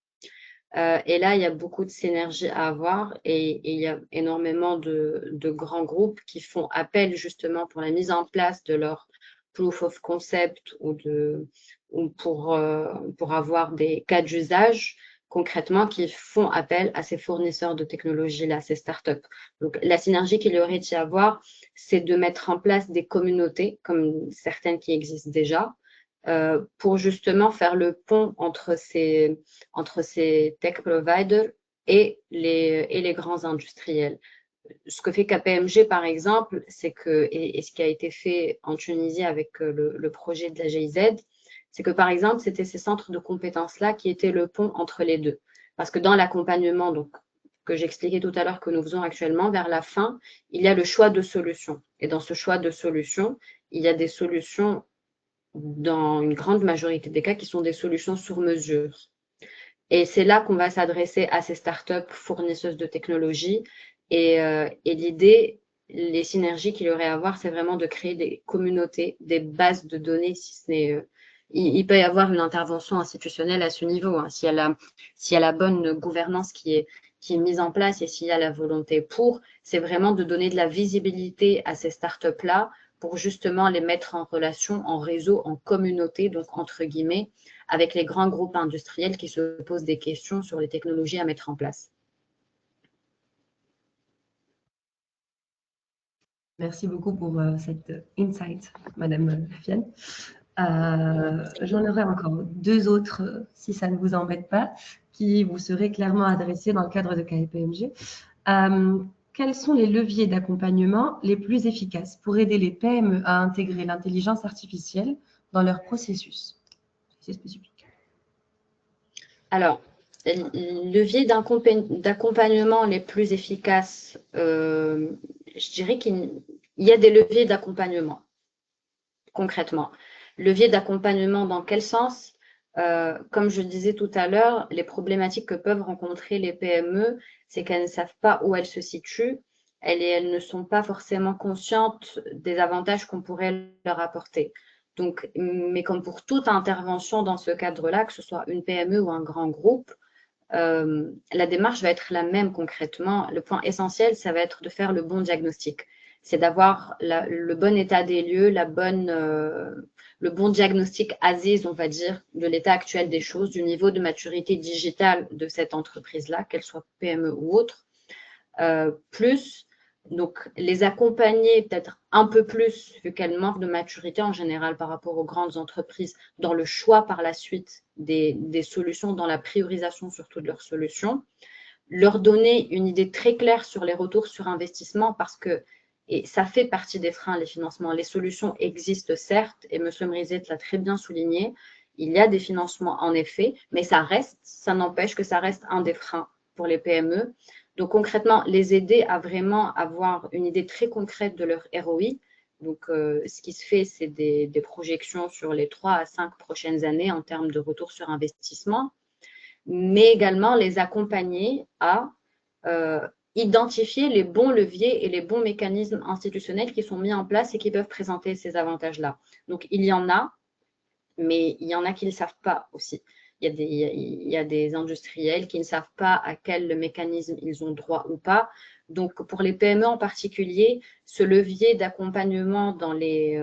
Et là, il y a beaucoup de synergie à avoir et il y a énormément de grands groupes qui font appel justement pour la mise en place de leur proof of concept ou pour avoir des cas d'usage concrètement qui font appel à ces fournisseurs de technologie-là, ces startups. Donc, la synergie qu'il y aurait d'y avoir, c'est de mettre en place des communautés, comme certaines qui existent déjà, pour justement faire le pont entre ces tech providers et les grands industriels. Ce que fait KPMG, par exemple, c'est que, et ce qui a été fait en Tunisie avec le projet de la GIZ, c'est que, par exemple, c'était ces centres de compétences-là qui étaient le pont entre les deux. Parce que dans l'accompagnement, donc, que j'expliquais tout à l'heure que nous faisons actuellement, vers la fin, il y a le choix de solutions. Et dans ce choix de solutions, il y a des solutions, dans une grande majorité des cas, qui sont des solutions sur mesure. Et c'est là qu'on va s'adresser à ces startups fournisseuses de technologies. Et l'idée, les synergies qu'il y aurait à avoir, c'est vraiment de créer des communautés, des bases de données, si ce n'est… il peut y avoir une intervention institutionnelle à ce niveau, hein, s'il y a la bonne gouvernance qui est mise en place et s'il y a la volonté pour, c'est vraiment de donner de la visibilité à ces startups-là pour justement les mettre en relation, en réseau, en communauté, donc entre guillemets, avec les grands groupes industriels qui se posent des questions sur les technologies à mettre en place. Merci beaucoup pour cette insight, Madame Hafiane. J'en aurai encore deux autres, si ça ne vous embête pas, qui vous seraient clairement adressés dans le cadre de KPMG. Quels sont les leviers d'accompagnement les plus efficaces pour aider les PME à intégrer l'intelligence artificielle dans leur processus? C'est spécifique. Alors, les leviers d'accompagnement les plus efficaces, je dirais qu'il y a des leviers d'accompagnement, concrètement. Levier d'accompagnement dans quel sens? Comme je disais tout à l'heure, les problématiques que peuvent rencontrer les PME, c'est qu'elles ne savent pas où elles se situent et elles ne sont pas forcément conscientes des avantages qu'on pourrait leur apporter. Donc, mais comme pour toute intervention dans ce cadre-là, que ce soit une PME ou un grand groupe, la démarche va être la même concrètement. Le point essentiel, ça va être de faire le bon diagnostic. C'est d'avoir le bon état des lieux, le bon diagnostic ASIS, on va dire, de l'état actuel des choses, du niveau de maturité digitale de cette entreprise-là, qu'elle soit PME ou autre, plus donc les accompagner peut-être un peu plus, vu qu'elles manquent de maturité en général par rapport aux grandes entreprises, dans le choix par la suite des solutions, dans la priorisation surtout de leurs solutions, leur donner une idée très claire sur les retours sur investissement parce que, et ça fait partie des freins, les financements, les solutions existent certes, et M. Mrislet l'a très bien souligné, il y a des financements en effet, mais ça n'empêche que ça reste un des freins pour les PME. Donc concrètement, les aider à vraiment avoir une idée très concrète de leur ROI. Donc ce qui se fait, c'est des projections sur les 3 à 5 prochaines années en termes de retour sur investissement, mais également les accompagner à identifier les bons leviers et les bons mécanismes institutionnels qui sont mis en place et qui peuvent présenter ces avantages-là. Donc, il y en a, mais il y en a qui ne le savent pas aussi. Il y a des industriels qui ne savent pas à quel mécanisme ils ont droit ou pas. Donc, pour les PME en particulier, ce levier d'accompagnement dans les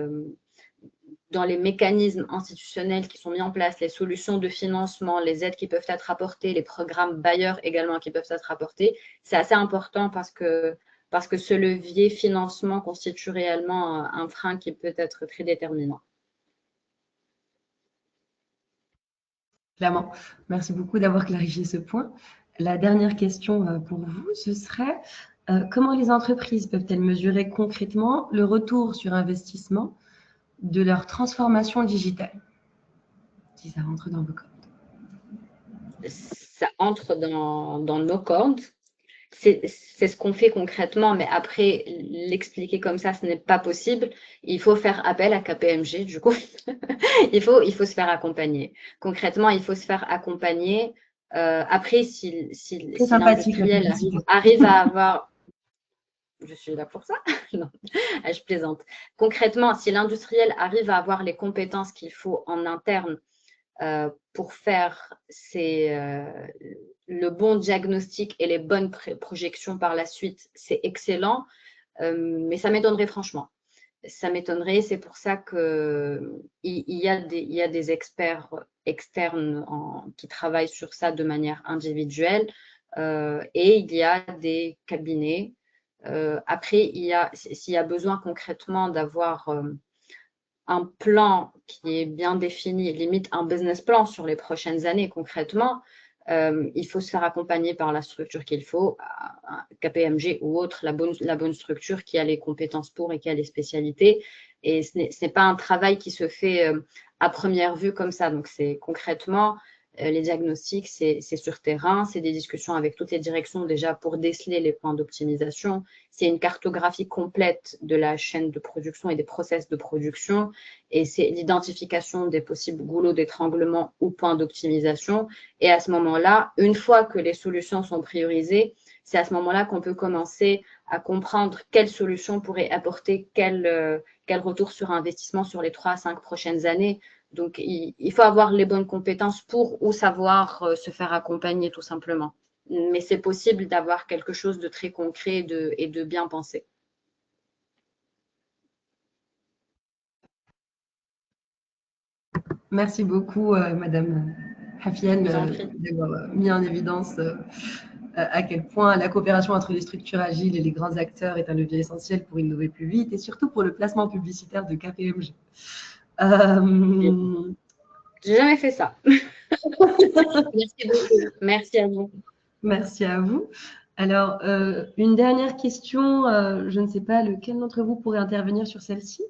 mécanismes institutionnels qui sont mis en place, les solutions de financement, les aides qui peuvent être apportées, les programmes bailleurs également qui peuvent être apportés, c'est assez important parce que ce levier financement constitue réellement un frein qui peut être très déterminant. Clairement. Merci beaucoup d'avoir clarifié ce point. La dernière question pour vous, ce serait comment les entreprises peuvent-elles mesurer concrètement le retour sur investissement de leur transformation digitale, si ça rentre dans vos cordes? Ça entre dans nos cordes. C'est ce qu'on fait concrètement, mais après, l'expliquer comme ça, ce n'est pas possible. Il faut faire appel à KPMG, du coup. il faut se faire accompagner. Concrètement, il faut se faire accompagner. Après, si l'industriel arrive à avoir... Je suis là pour ça. Non, je plaisante. Concrètement, si l'industriel arrive à avoir les compétences qu'il faut en interne pour faire le bon diagnostic et les bonnes projections par la suite, c'est excellent, mais ça m'étonnerait franchement. Ça m'étonnerait, c'est pour ça qu'il y a des experts externes qui travaillent sur ça de manière individuelle et il y a des cabinets. Après, s'il y a besoin concrètement d'avoir un plan qui est bien défini, limite un business plan sur les prochaines années concrètement, il faut se faire accompagner par la structure qu'il faut, KPMG ou autre, la bonne structure qui a les compétences pour et qui a les spécialités. Et ce n'est pas un travail qui se fait à première vue comme ça. Donc, c'est concrètement les diagnostics, c'est sur terrain, c'est des discussions avec toutes les directions déjà pour déceler les points d'optimisation. C'est une cartographie complète de la chaîne de production et des process de production. Et c'est l'identification des possibles goulots d'étranglement ou points d'optimisation. Et à ce moment-là, une fois que les solutions sont priorisées, c'est à ce moment-là qu'on peut commencer à comprendre quelle solution pourrait apporter quel retour sur investissement sur les 3 à 5 prochaines années. Donc, il faut avoir les bonnes compétences pour ou savoir se faire accompagner tout simplement. Mais c'est possible d'avoir quelque chose de très concret et de bien pensé. Merci beaucoup, Madame Hafiane, d'avoir mis en évidence à quel point la coopération entre les structures agiles et les grands acteurs est un levier essentiel pour innover plus vite et surtout pour le placement publicitaire de KPMG. J'ai jamais fait ça. Merci beaucoup. Merci à vous. Merci à vous. Alors, une dernière question, je ne sais pas lequel d'entre vous pourrait intervenir sur celle-ci.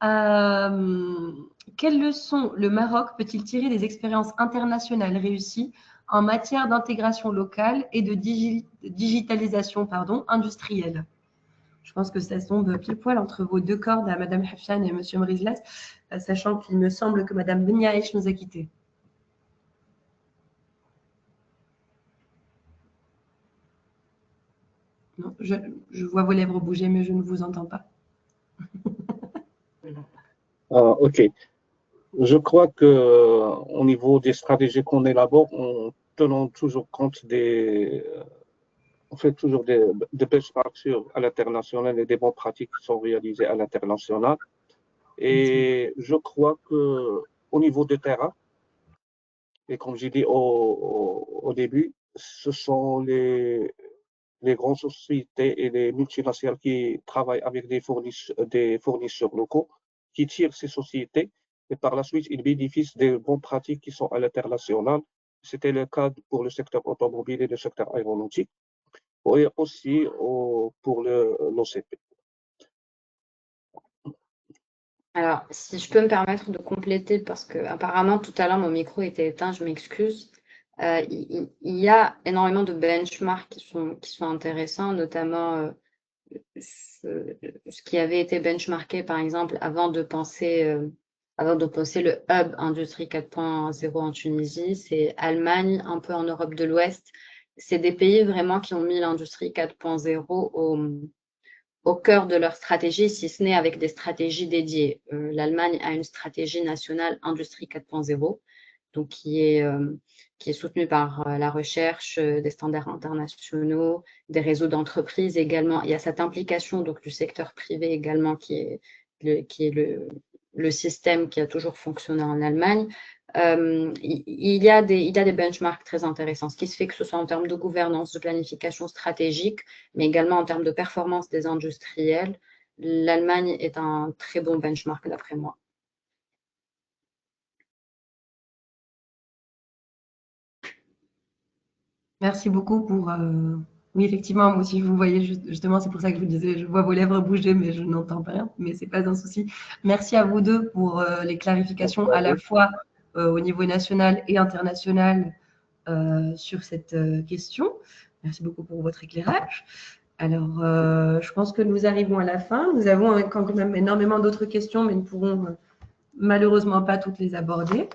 Quelles leçons le Maroc peut-il tirer des expériences internationales réussies en matière d'intégration locale et de digitalisation industrielle? Je pense que ça tombe pile poil entre vos deux cordes à Madame Hafiane et Monsieur Mrizlas, sachant qu'il me semble que Madame Beniaïch nous a quittés. Non, je vois vos lèvres bouger, mais je ne vous entends pas. Ok. Je crois qu'au niveau des stratégies qu'on élabore, on tenant toujours compte on fait toujours des benchmarks à l'international et des bonnes pratiques qui sont réalisées à l'international. Et je crois qu'au niveau de terrain, et comme j'ai dit au début, ce sont les grandes sociétés et les multinationales qui travaillent avec des fournisseurs locaux qui tirent ces sociétés et par la suite, ils bénéficient des bonnes pratiques qui sont à l'international. C'était le cas pour le secteur automobile et le secteur aéronautique et aussi pour l'OCP. Alors, si je peux me permettre de compléter, parce que apparemment tout à l'heure mon micro était éteint, je m'excuse. Il y a énormément de benchmarks qui sont intéressants, notamment ce qui avait été benchmarké, par exemple, avant de penser le hub Industrie 4.0 en Tunisie, c'est Allemagne, un peu en Europe de l'Ouest, c'est des pays vraiment qui ont mis l'industrie 4.0 au cœur de leur stratégie, si ce n'est avec des stratégies dédiées. L'Allemagne a une stratégie nationale industrie 4.0, donc qui est soutenue par la recherche, des standards internationaux, des réseaux d'entreprises également. Il y a cette implication donc, du secteur privé également qui est le système qui a toujours fonctionné en Allemagne. Il y a des benchmarks très intéressants, ce qui se fait que ce soit en termes de gouvernance, de planification stratégique, mais également en termes de performance des industriels. L'Allemagne est un très bon benchmark d'après moi. Merci beaucoup pour... Oui, effectivement, moi aussi, vous voyez, justement, c'est pour ça que je vous disais, je vois vos lèvres bouger, mais je n'entends rien, mais ce n'est pas un souci. Merci à vous deux pour les clarifications à la fois au niveau national et international sur cette question. Merci beaucoup pour votre éclairage. Alors, je pense que nous arrivons à la fin. Nous avons quand même énormément d'autres questions, mais nous ne pourrons malheureusement pas toutes les aborder.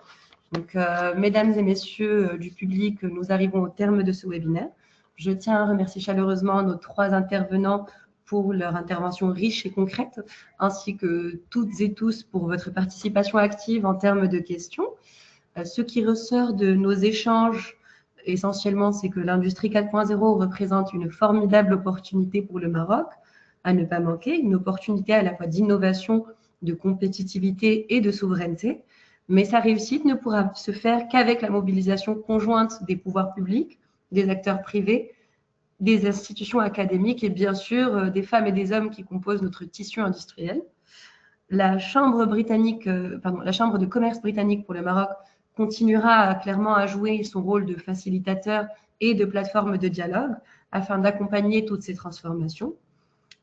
Donc, mesdames et messieurs du public, nous arrivons au terme de ce webinaire. Je tiens à remercier chaleureusement nos 3 intervenants pour leur intervention riche et concrète, ainsi que toutes et tous pour votre participation active en termes de questions. Ce qui ressort de nos échanges, essentiellement, c'est que l'industrie 4.0 représente une formidable opportunité pour le Maroc, à ne pas manquer, une opportunité à la fois d'innovation, de compétitivité et de souveraineté. Mais sa réussite ne pourra se faire qu'avec la mobilisation conjointe des pouvoirs publics, des acteurs privés, des institutions académiques et bien sûr des femmes et des hommes qui composent notre tissu industriel. La Chambre de commerce britannique pour le Maroc continuera clairement à jouer son rôle de facilitateur et de plateforme de dialogue afin d'accompagner toutes ces transformations.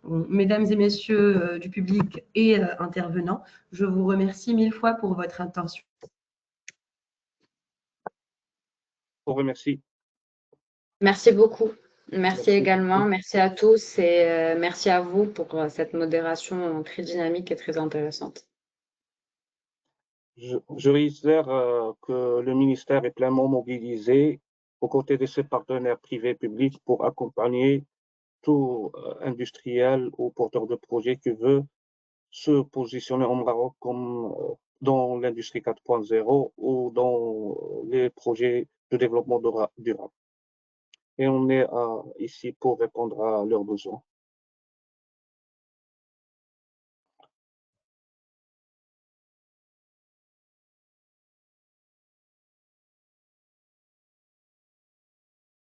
Mesdames et messieurs du public et intervenants, je vous remercie 1000 fois pour votre attention. Je vous remercie. Merci beaucoup. Merci également. Beaucoup. Merci à tous et merci à vous pour cette modération très dynamique et très intéressante. Je réitère que le ministère est pleinement mobilisé aux côtés de ses partenaires privés et publics pour accompagner tout industriel ou porteur de projet qui veut se positionner au Maroc comme dans l'industrie 4.0 ou dans les projets de développement durable. Et on est ici pour répondre à leurs besoins.